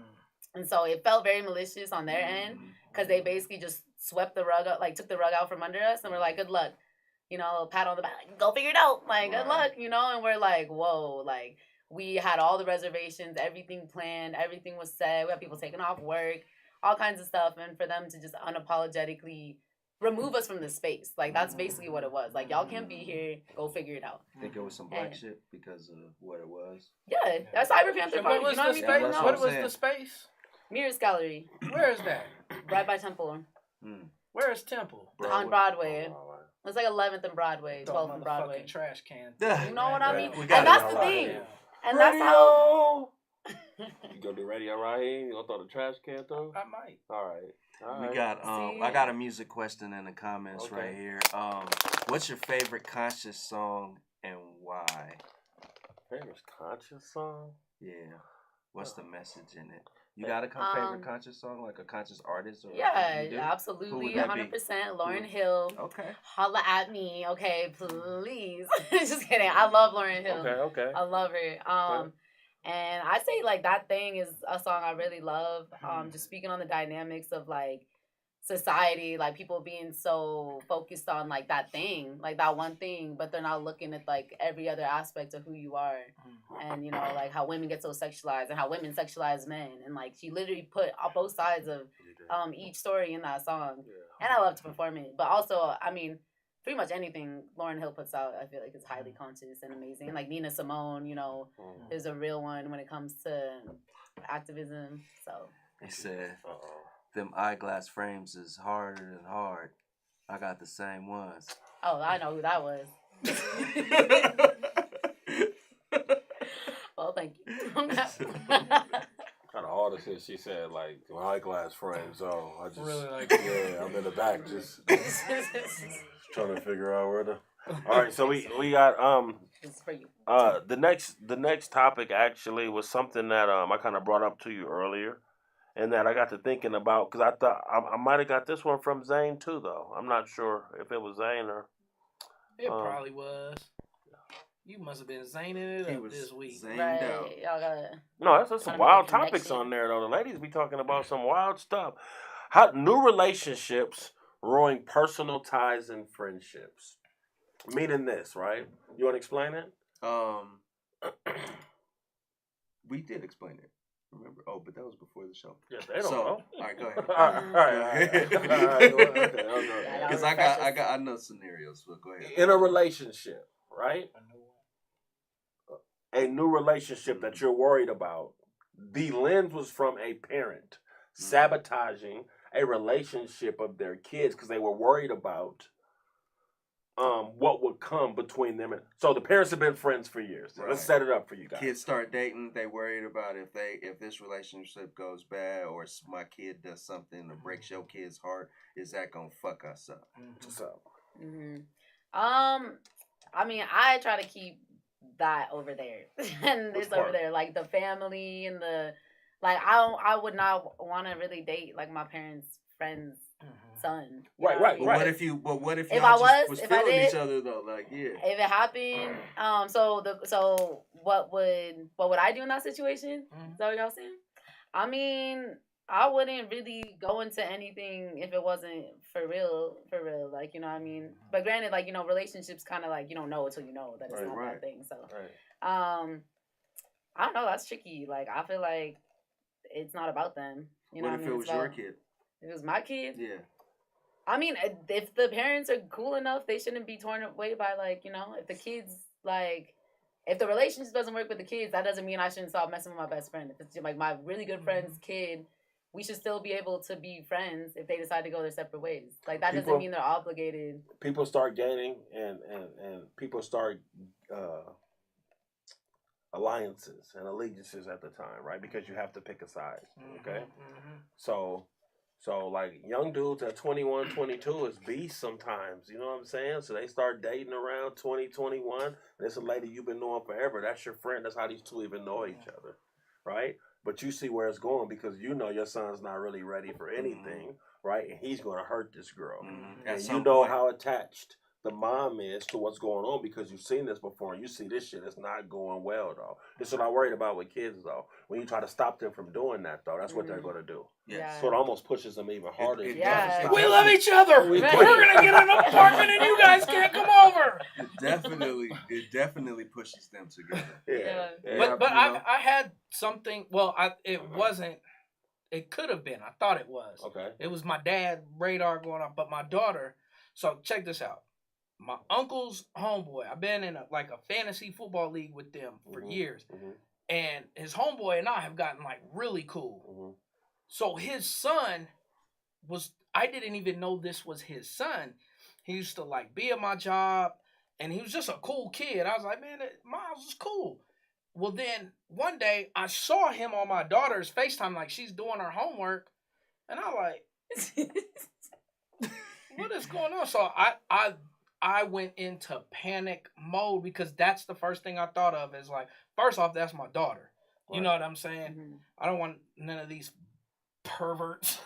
And so it felt very malicious on their end because they basically just swept the rug out, like took the rug out from under us and we're like, good luck. You know, pat on the back, like, go figure it out. Like, good luck, you know? And we're like, whoa, like, we had all the reservations, everything planned, everything was set. We had people taking off work, all kinds of stuff. And for them to just unapologetically remove us from the space. Like, that's basically what it was. Like, y'all can't be here. Go figure it out. I think it was some black shit because of what it was. Yeah, that's Cyber Panther Party. What was the space? What was the space? Mirrors Gallery. Where is that? Right by Temple. Where is Temple? On Broadway. It's like 11th and Broadway, 12th and Broadway. Trash can. You know what I mean? And that's the thing. And that's how. You gonna do radio right here? You gonna throw the trash can through? I might. All right. We got See? I got a music question in the comments Okay. right here. What's your favorite conscious song and why? Favorite conscious song? Yeah. What's the message in it? You got a favorite conscious song, like a conscious artist? Or Yeah, you do? Who absolutely, would that be? 100%. Lauren Hill. Okay. Holla at me, okay, please. Just kidding. I love Lauren Hill. Okay. I love her. And I say like That Thing is a song I really love. Just speaking on the dynamics of like society, like people being so focused on like that thing, like that one thing, but they're not looking at like every other aspect of who you are. And you know, like how women get so sexualized and how women sexualize men. And like she literally put both sides of each story in that song. And I love to perform it. But also, I mean, pretty much anything Lauren Hill puts out, I feel like is highly conscious and amazing. Like Nina Simone, you know, is a real one when it comes to activism. So They said, them eyeglass frames is harder than hard. I got the same ones. oh, I know who that was. Well, thank you. Kind of hard to say. She said like eyeglass frame, so I just Really like I'm in the back just trying to figure out where to. All right, so we got This is for you. the next topic actually was something that I kind of brought up to you earlier, and that I got to thinking about because I thought I might have got this one from Zane too, though. I'm not sure if it was Zane or. It probably was. You must have been zaning it up this week. Zaned Right. out. Y'all gotta. No, that's some Trying to make wild a topics connection. on there though. The ladies be talking about some wild stuff. How new relationships ruin personal ties and friendships. Meaning this, right? You want to explain it? We did explain it. Remember? Oh, but that was before the show. Yeah, they don't So, know. all right, go ahead. All right. Because I know scenarios, but go ahead. In a relationship, right? A new relationship that you're worried about. The lens was from a parent sabotaging a relationship of their kids because they were worried about what would come between them. So the parents have been friends for years. So let's set it up for you guys. Kids start dating. They worried about if this relationship goes bad or my kid does something that breaks your kid's heart. Is that gonna fuck us up? So. I mean, I try to keep that over there, and this over there, like the family and the, like I would not want to really date like my parents' friends' son. Right. But what if you? But what if If y'all I was if I feeling did, each other though? Like if it happened, so what would I do in that situation? Is that what y'all saying? I mean, I wouldn't really go into anything if it wasn't for real, like, you know what I mean? But granted, like, you know, relationships kind of like, you don't know until you know that it's not that thing. So, I don't know. That's tricky. Like, I feel like it's not about them. You know what what if I mean? it was your kid? If it was my kid? Yeah. I mean, if the parents are cool enough, they shouldn't be torn away by, like, you know, if the kids, like, if the relationship doesn't work with the kids, that doesn't mean I shouldn't stop messing with my best friend. If it's like my really good friend's kid, we should still be able to be friends if they decide to go their separate ways. Like, that doesn't mean they're obligated. People start gaining and people start alliances and allegiances at the time, right? Because you have to pick a side, okay? So like young dudes at 21, 22 is beasts sometimes, you know what I'm saying? So they start dating around 20, 21, and it's a lady you've been knowing forever. That's your friend. That's how these two even know each other, right? But you see where it's going because you know your son's not really ready for anything, right? And he's going to hurt this girl. And you know how attached the mom is to what's going on because you've seen this before and you see this shit is not going well, though. This is what I'm worried about with kids, though. When you try to stop them from doing that, though, that's what they're going to do. Yeah. So it almost pushes them even harder. We love each other. We're going to get an apartment and you guys can't come over. It definitely pushes them together. But I had something, it could have been. I thought it was. Okay. It was my dad's radar going off, but my daughter, so check this out. My uncle's homeboy, I've been in a fantasy football league with them for years. And his homeboy and I have gotten like really cool. So his son I didn't even know this was his son. He used to like be at my job and he was just a cool kid. I was like, man, Miles is cool. Well, then one day I saw him on my daughter's FaceTime, like she's doing her homework, and I'm like, what is going on? So I went into panic mode because that's the first thing I thought of is like, first off, that's my daughter. You know what I'm saying? Mm-hmm. I don't want none of these perverts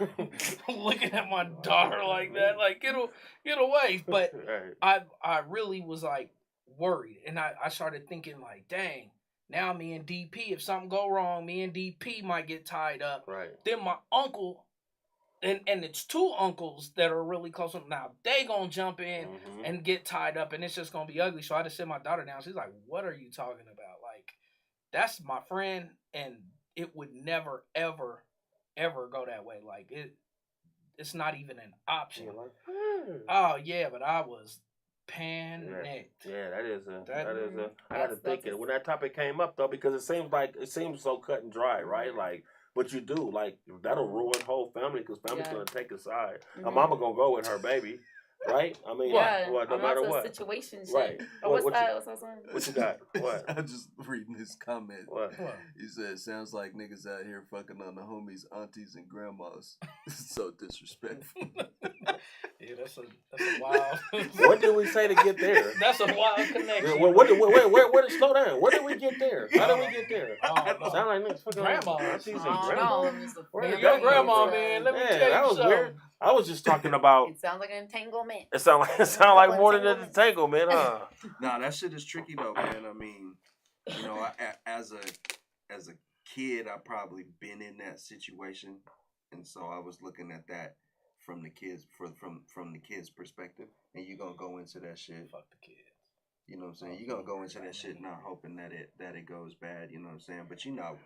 looking at my daughter like that. Like, get away. But I really was like worried, and I started thinking like, dang, now me and DP, if something go wrong, me and DP might get tied up. Right. Then my uncle, and it's two uncles that are really close. Now they gonna jump in and get tied up, and it's just gonna be ugly. So I just sit my daughter down. She's like, "What are you talking about? Like, that's my friend, and it would never, ever, ever go that way. Like it's not even an option." Oh yeah, but I was panicked. Yeah, that is a. I got to think it when that topic came up though, because it seems so cut and dry, right? Like. But you do, like, that'll ruin whole family because family's going to take a side. A mama going to go with her baby, right? I mean, no matter what. Situation shit. Right. What's that song? What you got? What? I'm just reading his comment. What? He said, sounds like niggas out here fucking on the homies, aunties, and grandmas. So disrespectful. Yeah, that's a wild. What did we say to get there? That's a wild connection. Where did slow down? Where did we get there? How did we get there? Sound like niggas fucking grandma. Where's your grandma, man? Let me tell you that was something. Weird. I was just talking about. It sounds like an entanglement. It sound like more than an entanglement, huh? Nah, that shit is tricky though, man. I mean, you know, as a kid, I probably been in that situation, and so I was looking at that from the kids from the kids' perspective, and you gonna go into that shit. Fuck the kids. You know what I'm saying? You're gonna go into that shit not hoping that it goes bad, you know what I'm saying? But you're not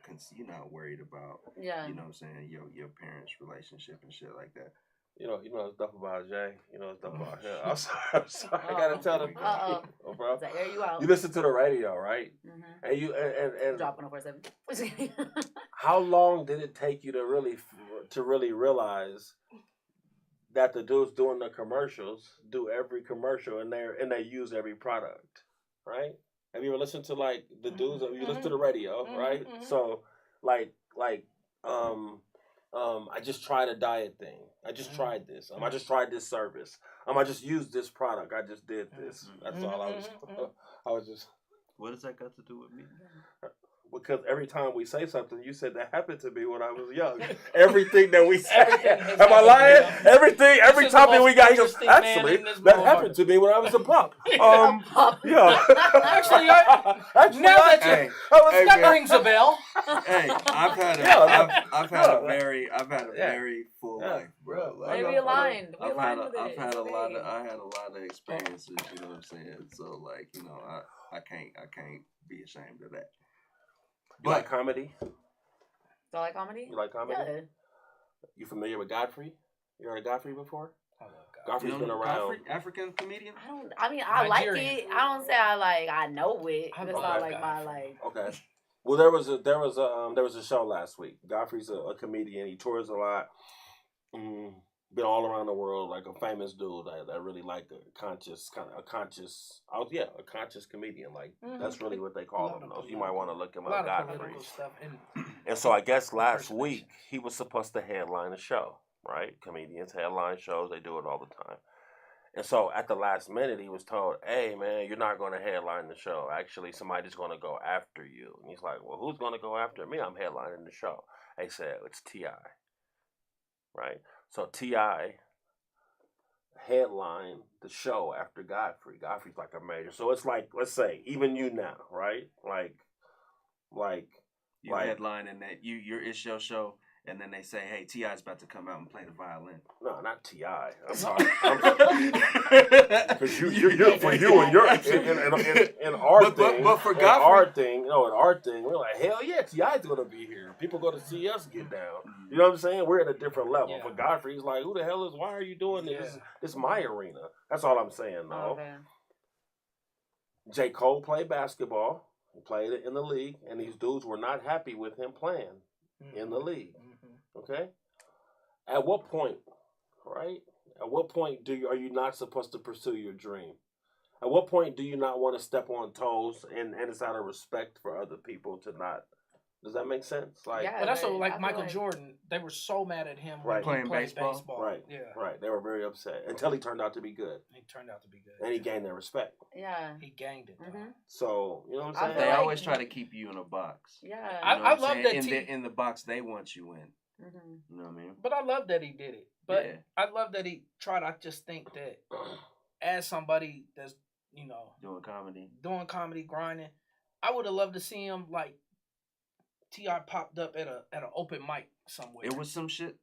worried about you know what I'm saying, your parents' relationship and shit like that. You know stuff about Jay. You know stuff about him. I'm sorry. I gotta tell them. Bro. That air you out. You listen to the radio, right? Mm-hmm. And you and drop 104.7. How long did it take you to really realize that the dudes doing the commercials do every commercial and they use every product, right? Have you ever listened to like the dudes? You listen to the radio, right? So like I just tried a diet thing. I just tried this. I just tried this service. I just used this product. I just did this. That's all I was just. What does that got to do with me? Because every time we say something, you said that happened to me when I was young. Everything that we say. Am I lying? Every topic we got, he goes, actually, that happened to me when I was a pup. Yeah. Actually, that rings a bell. Hey, I've had a very full life, bro. Like, we aligned. I had a lot of experiences, you know what I'm saying? So like, you know, I can't be ashamed of that. You like comedy? Do I like comedy? You like comedy? Yeah. You familiar with Godfrey? You heard of Godfrey before? I love Godfrey's been around. African comedian? I like it. I don't say I know it. It's not like my like. Okay. Well, there was a show last week. Godfrey's a comedian. He tours a lot. Been all around the world, like a famous dude that really like a conscious comedian. Like that's really what they call him. You might want to look him up, Godfrey. And so I guess last week he was supposed to headline a show, right? Comedians headline shows, they do it all the time. And so at the last minute he was told, "Hey man, you're not going to headline the show. Actually, somebody's going to go after you." And he's like, "Well, who's going to go after me? I'm headlining the show." They said it's T.I., right? So T.I. headlined the show after Godfrey. Godfrey's like a major. So it's like, let's say, even you now, right? Like you headline and that it's your show, and then they say, "Hey, T.I.'s about to come out and play the violin." No, not T.I. I'm sorry. Because you're for you and your in our thing. But for Godfrey, in our thing, we're like, hell yeah, T.I.'s gonna be here. People gonna see us get down. You know what I'm saying? We're at a different level. Yeah. For Godfrey, he's like, who the hell is? Why are you doing this? Yeah. This is my arena. That's all I'm saying, though. Okay. J. Cole played basketball. He played it in the league, and these dudes were not happy with him playing in the league. Okay? At what point, right? At what point are you not supposed to pursue your dream? At what point do you not want to step on toes, and it's out of respect for other people to not? Does that make sense? Like, Yeah. But that's but what, I like feel Michael like- Jordan, they were so mad at him Right. when he Playing played baseball? baseball. right, Yeah. right. They were very upset until he turned out to be good, He turned out to be good. and he gained their respect. Yeah. He gained it, though. Mhm. So you know what I I'm feel saying? They like- always try to keep you in a box. Yeah. You I know what I'm love saying? that in the box they want you in. Mhm. You know what I mean? But I love that he did it. But Yeah. I love that he tried. I just think that as somebody that's, Doing comedy. doing comedy, grinding, I would have loved to see him like T.I. popped up at an open mic somewhere. It was some shit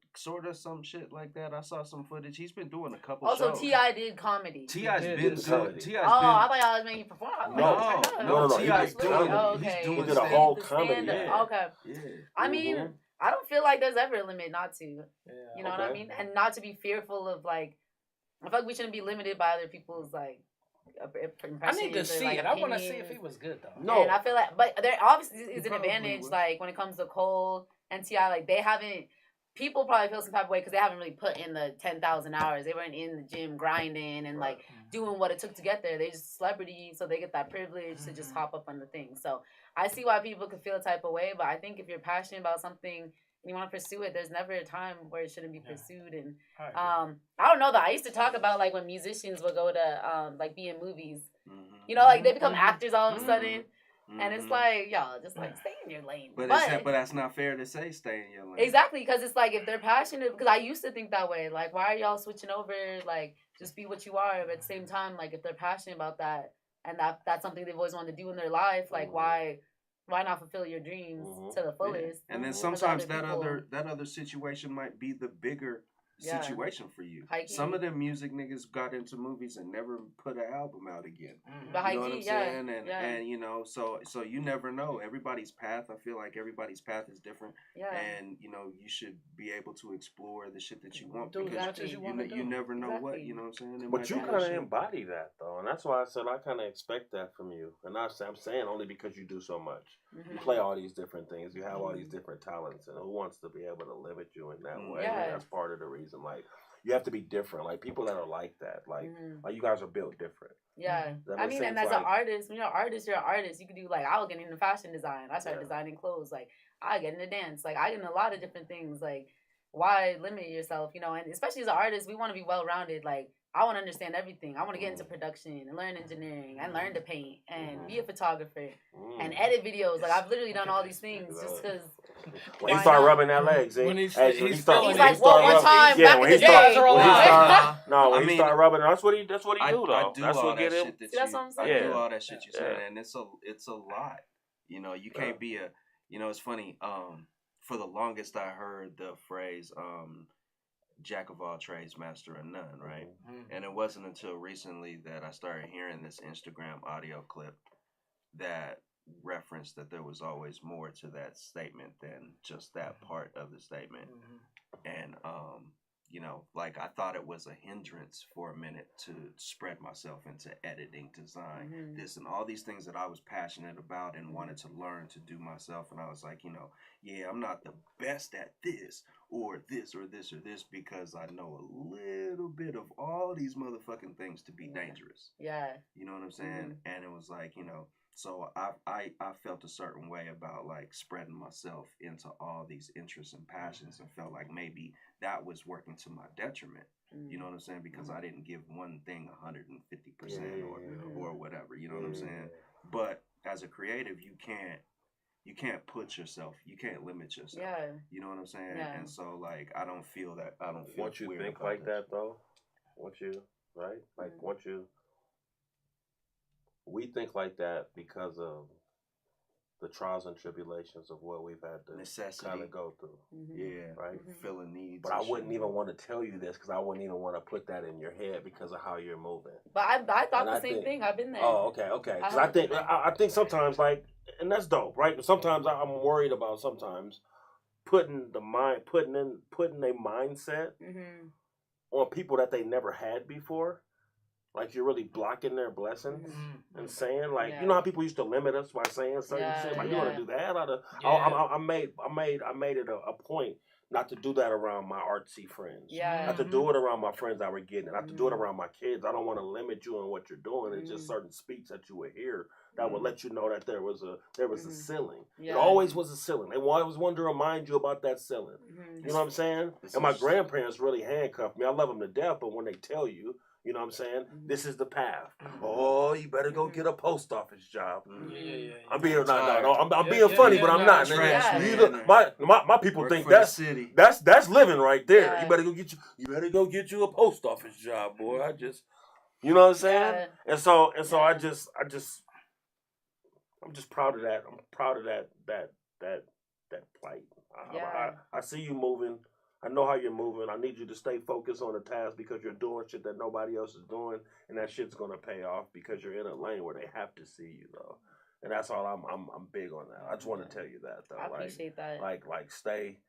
like that. I saw some footage. He's been doing a couple Also, shows. T.I. did comedy. T.I.'s He been did good. comedy. T.I.'s Oh, I been... thought y'all was making perform. I was No, like, turn up. no, he T.I.'s did doing comedy. Oh, He's okay. doing He did a stand- whole The comedy. stand-up. Yeah. Okay. Yeah. I mean, I don't feel like there's ever a limit not to. You Yeah. know what I Okay. mean? And not to be fearful of like, I feel like we shouldn't be limited by other people's like impressions. I need to or, see like, it. I want to see if opinions. he was good though. No. And I feel like, but there obviously is an probably advantage, would. like when it comes to Cole and T.I., like they haven't. People probably feel some type of way because they haven't really put in the 10,000 hours. They weren't in the gym grinding and like doing what it took to get there. They just celebrity, so they get that privilege to just hop up on the thing. So I see why people could feel a type of way, but I think if you're passionate about something and you want to pursue it, there's never a time where it shouldn't be pursued. And I don't know though. I used to talk about like when musicians would go to like be in movies. You know, like they become actors all of a sudden. And it's like, y'all, just like stay in your lane. But that's not fair to say stay in your lane. Exactly, because it's like if they're passionate, because I used to think that way. Like, why are y'all switching over? Like, just be what you are. But at the same time, like if they're passionate about that and that's something they've always wanted to do in their life, like why not fulfill your dreams to the fullest? Yeah. And then Because sometimes other that other situation might be the bigger situation for you. High Some key. of them music niggas got into movies and never put an album out again. But high You know what key, I'm yeah, saying? And yeah. and you know, so you never know. Everybody's path, I feel like everybody's path is different. Yeah. And you know, you should be able to explore the shit that you want Do because as much as you wanna do. you never know what, Exactly. you know what I'm saying? It But might you be kind of that shit. embody that though, and that's why I said I kind of expect that from you. And I'm saying only because you do so much. You play all these different things. You have all these different talents, and who wants to be able to limit you in that way? Yeah. And that's part of the reason. Like you have to be different. Like people that are like that, like you guys are built different. Yeah, That I makes mean, and sense, as an like- artist, when you're an artist, you're an artist. You can do like I was getting into fashion design. I started designing clothes. Like I get into dance. Like I get into a lot of different things. Like why limit yourself? You know, and especially as an artist, we want to be well rounded. Like I want to understand everything. I want to get into production and learn engineering and learn to paint and be a photographer and edit videos. Like I've literally done all these things just because. When he start rubbing that leg, see? When he's Hey, feeling He's like, well, one time yeah, back when in he the start, day. when he start, no, when I he mean, start rubbing, that's what he do I though. do That's all what that get him. shit that See, that's you, what I'm I saying. do all that shit you're saying, Yeah. and it's a lot. You know, you can't be a. You know, it's funny. For the longest, I heard the phrase "jack of all trades, master of none," right? And it wasn't until recently that I started hearing this Instagram audio clip that referenced that there was always more to that statement than just that part of the statement. And you know, like I thought it was a hindrance for a minute to spread myself into editing, design, this and all these things that I was passionate about and wanted to learn to do myself. And I was like, you know, yeah, I'm not the best at this or this or this or this because I know a little bit of all these motherfucking things to be dangerous. Yeah. You know what I'm saying? And it was like, you know, so I felt a certain way about like spreading myself into all these interests and passions and felt like maybe that was working to my detriment. You know what I'm saying? Because I didn't give one thing 150% or whatever. You know what I'm saying? But as a creative, you can't put yourself, you can't limit yourself. Yeah. You know what I'm saying? Yeah. And so like I don't feel Once you weird think about like that that though, once you right, like once you, we think like that because of the trials and tribulations of what we've had to necessity kind of go through. Yeah, right. Feeling needs. But I and wouldn't shit. even want to tell you this because I wouldn't even want to put that in your head because of how you're moving. But I thought And the I same think- thing. I've been there. Oh, okay. Because I think sometimes like, and that's dope, right? But sometimes I'm worried about sometimes putting a mindset on people that they never had before. Like you're really blocking their blessings and saying like, you know how people used to limit us by saying certain shit. Like you want to do that? I made it a point not to do that around my artsy friends. Yeah. Not to do it around my friends that were getting it. Not to do it Mhm. around my kids. I don't want to limit you on what you're doing. It's just certain speaks that you would hear that would let you know that there was a ceiling. Yeah. It always was a ceiling. They always wanted to remind you about that ceiling. You know what I'm saying? And my grandparents really handcuffed me. I love them to death, but when they tell you, you know what I'm saying? This is the path. Oh, you better go get a post office job. I'm being I'm being funny, but I'm not. My people think that's living right there. Yeah. You better go get you a post office job, boy. You know what I'm saying? Yeah. And so I'm just proud of that. I'm proud of that plight. I see you moving. I know how you're moving. I need you to stay focused on the task because you're doing shit that nobody else is doing, and that shit's gonna pay off because you're in a lane where they have to see you though. And that's all I'm big on that. I just want to tell you that though. I appreciate that. Like stay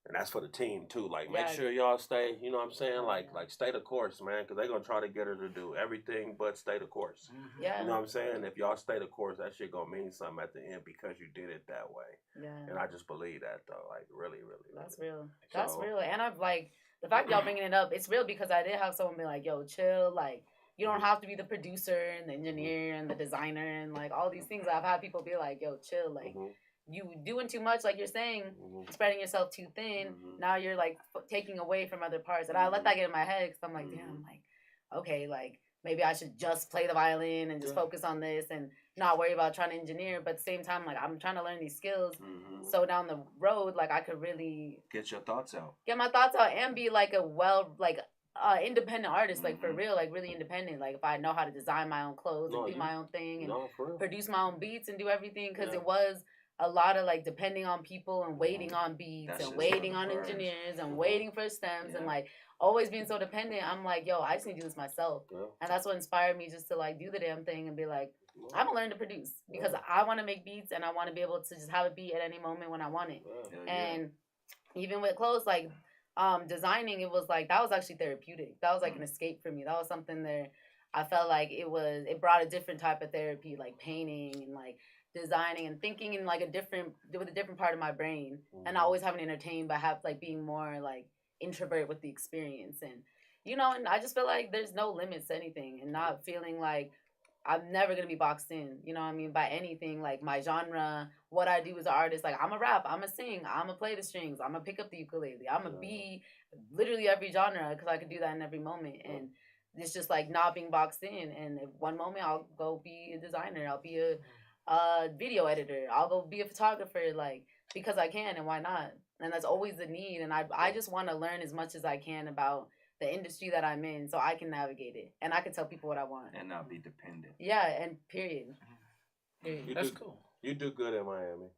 and that's for the team too. Like make sure y'all stay. You know what I'm saying? Like stay the course, man, because they're gonna try to get her to do everything but stay the course. Yeah. You know what I'm saying? If y'all stay the course, that shit gonna mean something at the end because you did it that way. Yeah. And I just believe that though. Like really. That's real. That's real. And I've the fact y'all bringing it up, it's real because I did have someone be like, yo, chill, like you don't have to be the producer and the engineer and the designer and like all these things. I've had people be like, yo, chill, like you doing too much, like you're saying, spreading yourself too thin. Now you're like taking away from other parts. And I let that get in my head because I'm like, damn, like, okay, like maybe I should just play the violin and just focus on this and not worry about trying to engineer. But at the same time, like I'm trying to learn these skills. So down the road, like I could really get my thoughts out and be like a independent artist, like for real, like really independent. Like if I know how to design my own clothes and do my own thing and produce my own beats and do everything, because it was a lot of like depending on people and waiting on beats and waiting on engineers and waiting for stems and like always being so dependent. I'm like, yo, I just need to do this myself. And that's what inspired me just to like do the damn thing and be like, I'm gonna learn to produce because I want to make beats and I want to be able to just have a beat at any moment when I want it. And even with clothes, like designing, it was like that was actually therapeutic. That was like an escape for me. That was something that I felt like it brought a different type of therapy, like painting and like designing and thinking in like with a different part of my brain, and not always having entertained, but being more like introvert with the experience. And and I just feel like there's no limits to anything, and not feeling like I'm never gonna be boxed in, you know what I mean, by anything, like my genre, what I do as an artist. Like I'm a rap, I'm a sing, I'm a play the strings, I'm a pick up the ukulele, I'm a be literally every genre because I could do that in every moment. And it's just like not being boxed in. And if one moment I'll go be a designer, I'll be a video editor, I'll go be a photographer, like because I can, and why not? And that's always the need. And I just want to learn as much as I can about the industry that I'm in so I can navigate it and I can tell people what I want and not be dependent. Yeah, and period. That's cool. You do good in Miami.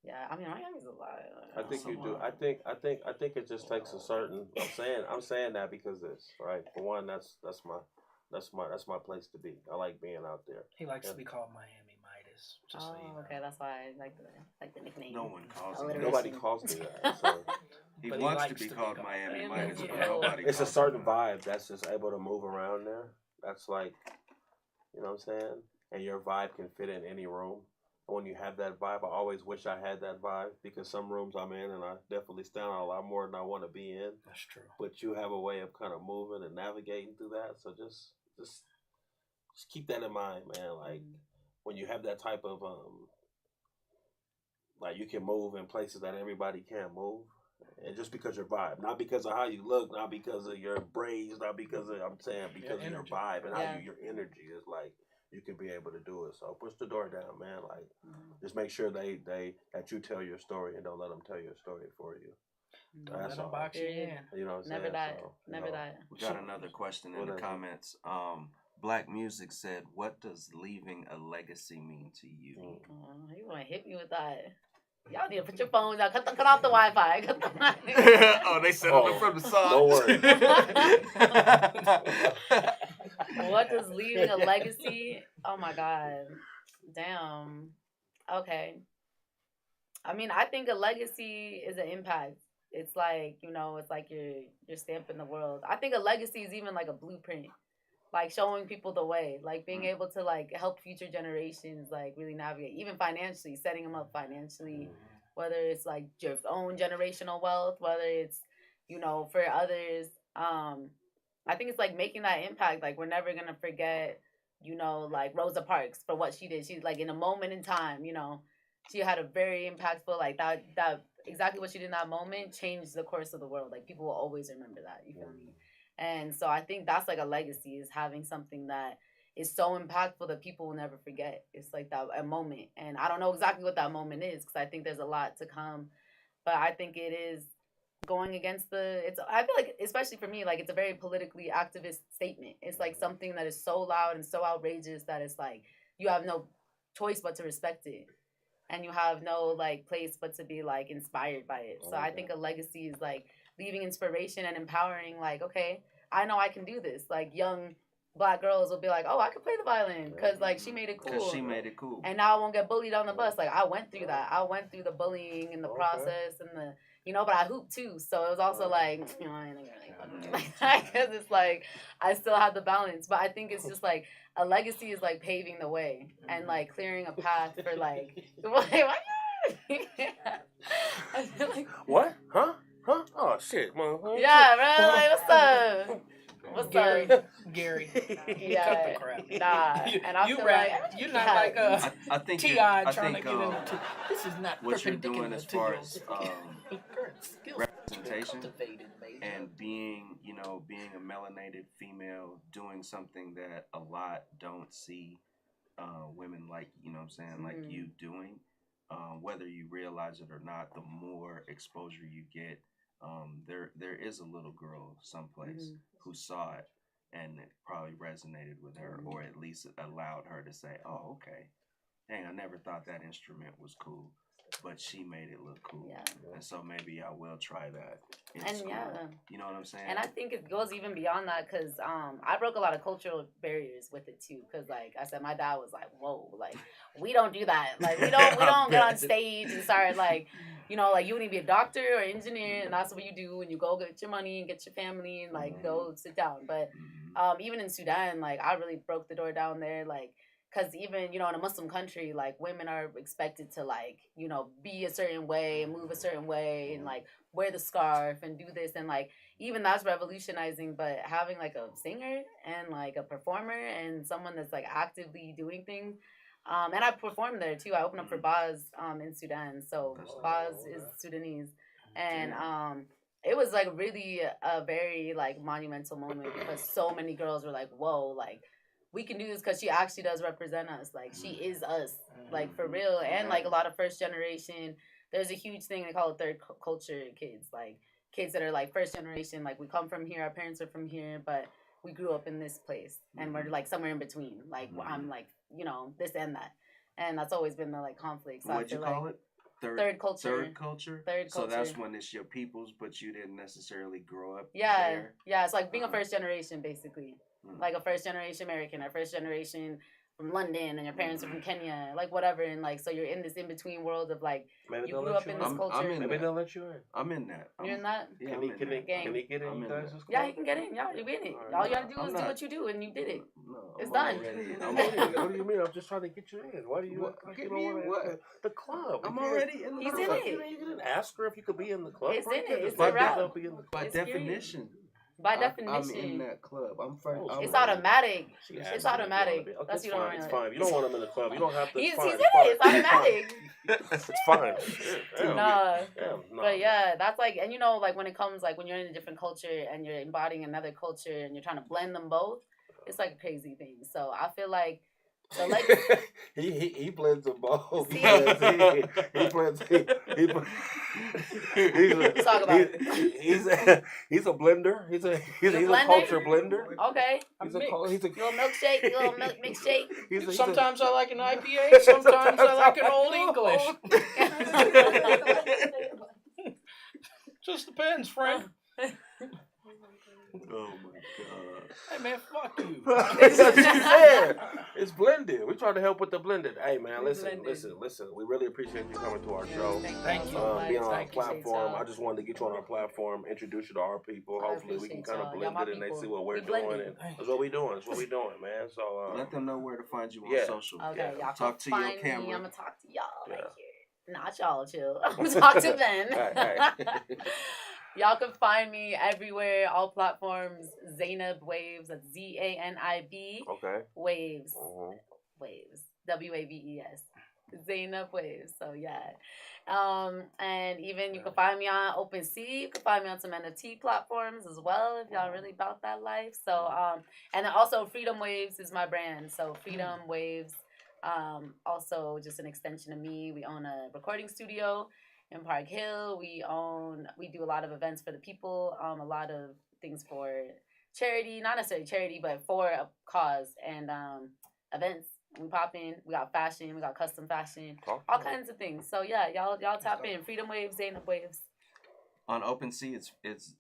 Yeah, I mean Miami's a lot. I think you do. I think it just takes a certain. I'm saying that because right. For one, that's my place to be. I like being out there. He likes to be called Miami MIDAS. Just so you know. Okay, that's why I like the nickname. No one calls me. Nobody calls me that. So. He wants to be called Miami MIDAS, but nobody. It's a certain vibe that's just able to move around there. That's like, you know what I'm saying? And your vibe can fit in any room. And when you have that vibe, I always wish I had that vibe because some rooms I'm in and I definitely stand out a lot more than I want to be in. That's true. But you have a way of kind of moving and navigating through that. So just keep that in mind, man. Like when you have that type of like you can move in places that everybody can't move. And just because your vibe, not because of how you look, not because of your braids, not because of because of your vibe and how your energy is like you can be able to do it. So push the door down, man. Like just make sure that you tell your story and don't let them tell your story for you. That's all. Box you in. You know what I'm Never saying? that. So, Never that. We got another question in the comments. Black Music said, "What does leaving a legacy mean to you?" You want to hit me with that? Y'all need to put your phones out. Cut off the Wi-Fi. They said it from the side. Don't worry. What does leaving a legacy? Oh my God. Damn. Okay. I mean, I think a legacy is an impact. It's like, it's like your stamp in the world. I think a legacy is even like a blueprint. Like showing people the way, like being able to like help future generations like really navigate, even financially, setting them up financially, whether it's like your own generational wealth, whether it's, for others. I think it's like making that impact. Like we're never gonna forget, like Rosa Parks for what she did. She's like in a moment in time, she had a very impactful, like that exactly what she did in that moment changed the course of the world. Like people will always remember that. You feel me? And so I think that's like a legacy, is having something that is so impactful that people will never forget. It's like a moment. And I don't know exactly what that moment is, because I think there's a lot to come. But I think it is going against I feel like, especially for me, like it's a very politically activist statement. It's like something that is so loud and so outrageous that it's like you have no choice but to respect it. And you have no like place but to be like inspired by it. So I think a legacy is like leaving inspiration and empowering, like, okay, I know I can do this. Like young Black girls will be like, oh, I can play the violin because like she made it cool. Because she made it cool. And now I won't get bullied on the bus. Like I went through that. I went through the bullying and the process and the, but I hooped too. So it was also like, I ain't really like that, because it's like I still have the balance. But I think it's just like a legacy is like paving the way and like clearing a path for like, I feel like, what? Huh? Oh shit, motherfucker. Yeah, bro. Like, what's up? What's Gary? up? Gary. Yeah. Cut the crap. Nah. And I you feel rap. like You're not like I think T.I. trying to get into. This is not what you're doing perpendicular as to far your as skills representation cultivated, maybe. and being a melanated female doing something that a lot don't see women like, like you doing, whether you realize it or not, the more exposure you get, there is a little girl someplace who saw it and it probably resonated with her, or at least allowed her to say, oh, okay, dang, I never thought that instrument was cool, but she made it look cool. Yeah. And so maybe I will try that in school. You know what I'm saying? And I think it goes even beyond that, because I broke a lot of cultural barriers with it too. Because like I said, my dad was like, whoa, like we don't do that. Like we don't get on stage and start like, like you need to be a doctor or engineer, and that's what you do, and you go get your money and get your family and like go sit down. But even in Sudan, like I really broke the door down there, like. Because even, in a Muslim country, like, women are expected to, like, be a certain way and move a certain way and, like, wear the scarf and do this. And, like, even that's revolutionizing. But having, like, a singer and, like, a performer and someone that's, like, actively doing things. And I performed there, too. I opened up for Baz in Sudan. So Baz is Sudanese. And it was, like, really a very, like, monumental moment because so many girls were like, whoa, like, we can do this because she actually does represent us. Like, she is us, like, for real. And, like, a lot of first generation, there's a huge thing, they call it third culture kids. Like, kids that are, like, first generation. Like, we come from here, our parents are from here, but we grew up in this place. And we're, like, somewhere in between. Like, I'm, like, this and that. And that's always been the, like, conflict. So what'd you call it? Third culture. Third culture? So that's when it's your peoples, but you didn't necessarily grow up there? Yeah, it's like being a first generation, basically. Like a first generation American or first generation from London and your parents are from Kenya, like whatever. And like, so you're in this in-between world of like, maybe you grew up in this culture. Maybe they'll let you in. I'm in that. You're in that? Yeah, can he get in? Yeah, he can get in. Yeah, you're in it. All you gotta do is do what you do and you did it. No, it's done. What do you mean? I'm just trying to get you in. Why do you what? The club. I'm already in the club. He's in it. You didn't ask her if you could be in the club. It's in it. It's by a route. By definition. By definition, I'm in that club. I'm first. It's automatic. It's automatic. Okay, that's you don't. It's fine. You don't want him in the club. You don't have to. He's in it. It's automatic. It's fine. But yeah, that's like, and like when it comes, like when you're in a different culture and you're embodying another culture and you're trying to blend them both, it's like a crazy thing. So I feel like. So like he blends them both. See? He blends. He's a blender. He's a culture blender. Okay. He's a little milkshake, little milk mixshake. Sometimes I like an IPA. Sometimes I like an Old English. Just depends, friend. Oh my God. Hey man, fuck you. That's what you said. It's blended. We try to help with the blended. Hey man, listen. We really appreciate you coming to our show. Thank you. Being on our platform. I just wanted to get you on our platform, introduce you to our people. Hopefully we can kind of blend it and they see what we're doing. And that's what we're doing. That's what we're doing, man. So let them know where to find you on social. Okay, y'all talk to your camera. Me. I'm gonna talk to y'all right here. Not y'all, chill. Talk to Ben. Right. Y'all can find me everywhere, all platforms. Zanib Waves. That's ZANIB. Okay. Waves. Mm-hmm. Waves. WAVES. Zanib Waves. So yeah. And even you can find me on OpenSea. You can find me on some NFT platforms as well if y'all really about that life. So and then also Freedom Waves is my brand. So Freedom Waves, also just an extension of me. We own a recording studio in Park Hill. We do a lot of events for the people, a lot of things for charity, not necessarily charity, but for a cause and events. We pop in. We got fashion. We got custom fashion. All kinds of things. So yeah, y'all tap in. Freedom Waves, Zanib Waves. On OpenSea, it's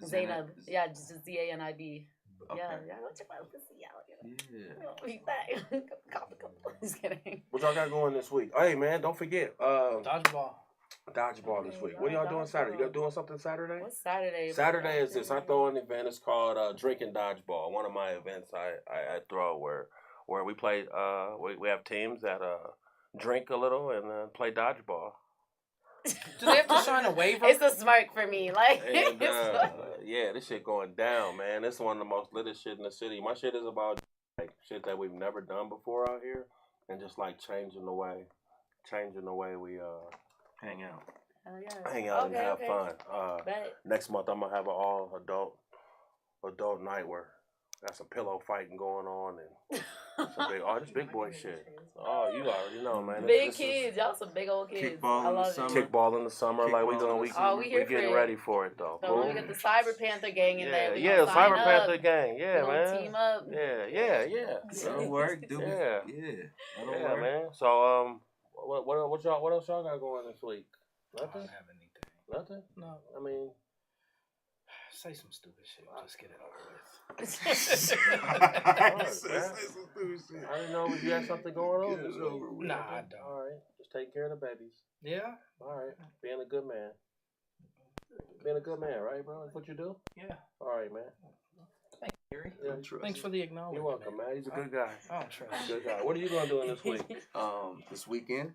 Zanib. Yeah, just ZANIB. Okay. Yeah, go check my OpenSea out. Yeah. Be back. Just kidding. What y'all got going this week? Hey man, don't forget. Dodgeball this week. What are y'all doing Saturday? Y'all doing something Saturday? What's Saturday? Saturday is this. I throw an event. It's called Drinking Dodgeball. One of my events I throw where we play. We have teams that drink a little and play dodgeball. Do they have to sign a waiver? It's a smirk for me. Like, And, yeah, this shit going down, man. This is one of the most littest shit in the city. My shit is about like shit that we've never done before out here, and just like changing the way we Hang out. oh, yeah. hang out and have Okay. fun. Bet. Next month I'm gonna have an all adult night where got some pillow fighting going on and this big boy shit. Oh, you already know, man. Big kids, y'all some big old kids. Kickball I in the love summer. it. Kickball in the summer, like we here getting for it. ready for it though. So we got the Cyber Panther gang in there. We Yeah, gonna sign Cyber up. Panther gang. Yeah, We gonna man. team up. Yeah. That'll work. Yeah. That'll Yeah, work. man. So what else y'all got going this week? I Nothing. don't have anything. Nothing. No. I mean, Say some stupid shit. Just get it over with. I didn't know you had something going on this week. Nah, I don't. All right, just take care of the babies. Yeah? All right, being a good man. Being a good man, right, bro? That's what you do. Yeah. All right, man. Thanks, Gary. Yeah, Thanks for the acknowledgement. you're welcome, man. He's a good guy. I don't trust. Good guy. What are you gonna do this week? This weekend.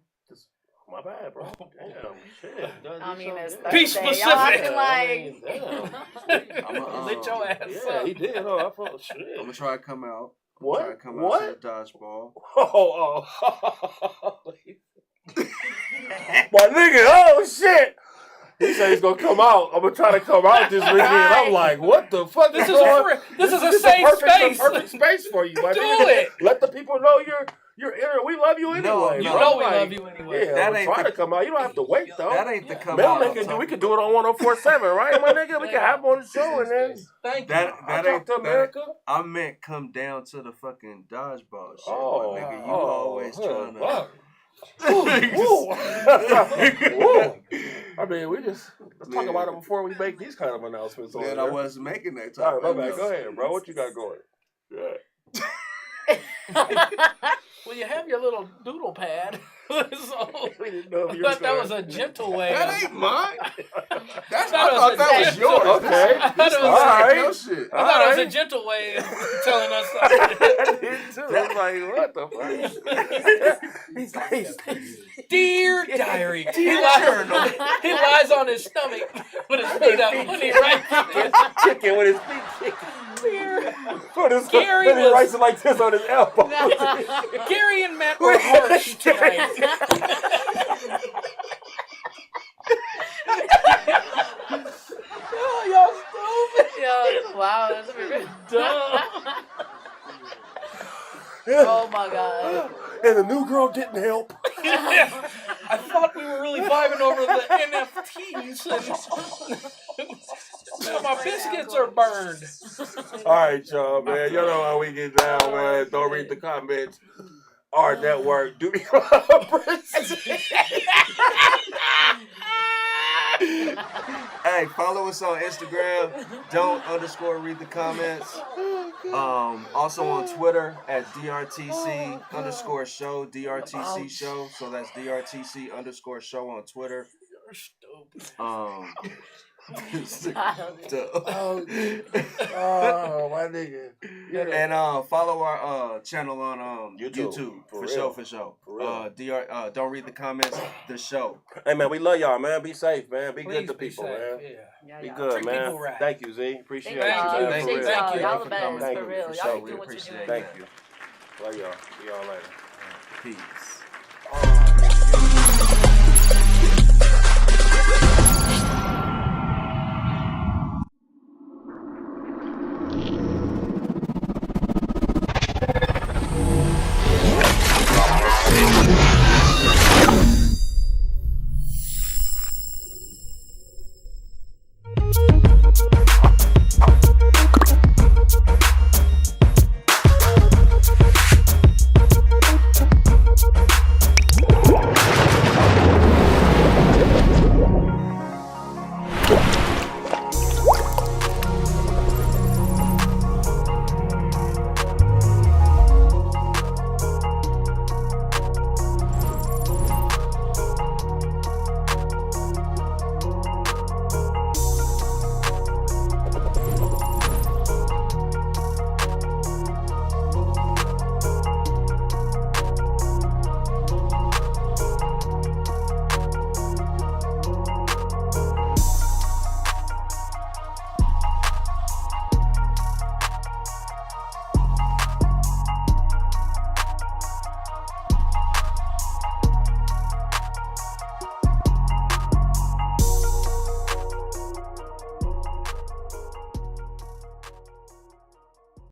My bad, bro. Damn, shit. I mean, it's Be Thursday. Y'all acting specific. like. Lit your ass Yeah, up. he did. Oh, I felt shit. I'm gonna try to come out. What? Try to come What? out to the dodgeball. Oh. My nigga, oh shit. He said he's gonna come out. I'm gonna try to come out this weekend. I'm like, what the fuck? This is a safe space. Perfect space for you, my Do nigga. it. Let the people know you're in. We love you anyway. No, You bro. know we Like, love you anyway. Yeah, That I'm ain't trying the- to come out. You don't have to wait though. That ain't the come Mel out. we can do it on 104.7, right, my nigga? We can have him on the show and then Thank you. That I ain't talk to America. I meant come down to the fucking dodgeball shit. Oh, my nigga, you always trying to. fuck. Woo. I mean, let's talk about it before we make these kind of announcements. On Man, there. I wasn't making that type. All right, of my bad. Go ahead, bro. What you got going? Yeah. Well, you have your little doodle pad. So, We didn't know if I you were thought that was a gentle way. That ain't mine. That's I I thought that was gentle- yours. Okay. I thought it was All like right. Your shit. I thought it was a Alright. gentle way of telling us something. I did too. I was like, what the fuck? He's Dear diary, he lies on his stomach with his feet up when he writes. kicking with his feet kicking. Gary Then he was- writes it like this on his elbow. Gary and Matt were harsh tonight. Oh, y'all stupid. Yo, wow, that's very Dumb. Oh my god. And the new girl didn't help. I thought we were really vibing over the NFTs. And now my biscuits are burned. All right, y'all, man. Y'all know how we get down, man. Don't read the comments. AHRR Network. Do me Hey, follow us on Instagram. Don't _read the comments. Also on Twitter at DRTC_show, DRTC show. So that's DRTC_show on Twitter. You're stupid. Oh, my nigga. And follow our channel on YouTube. For sure. For real. Don't read the comments. The show. Hey, man, we love y'all, man. Be safe, man. Be Please good to be people, safe, man. Yeah, Be y'all. good, Treat man. people right. Thank you, Z. Appreciate Thank you, y'all. man. For Appreciate real. y'all. you. Y'all for the best, coming. Thank for you. real. For Y'all sure. keep We doing what appreciate you're it. doing. Thank you. Love y'all. See y'all later. Peace.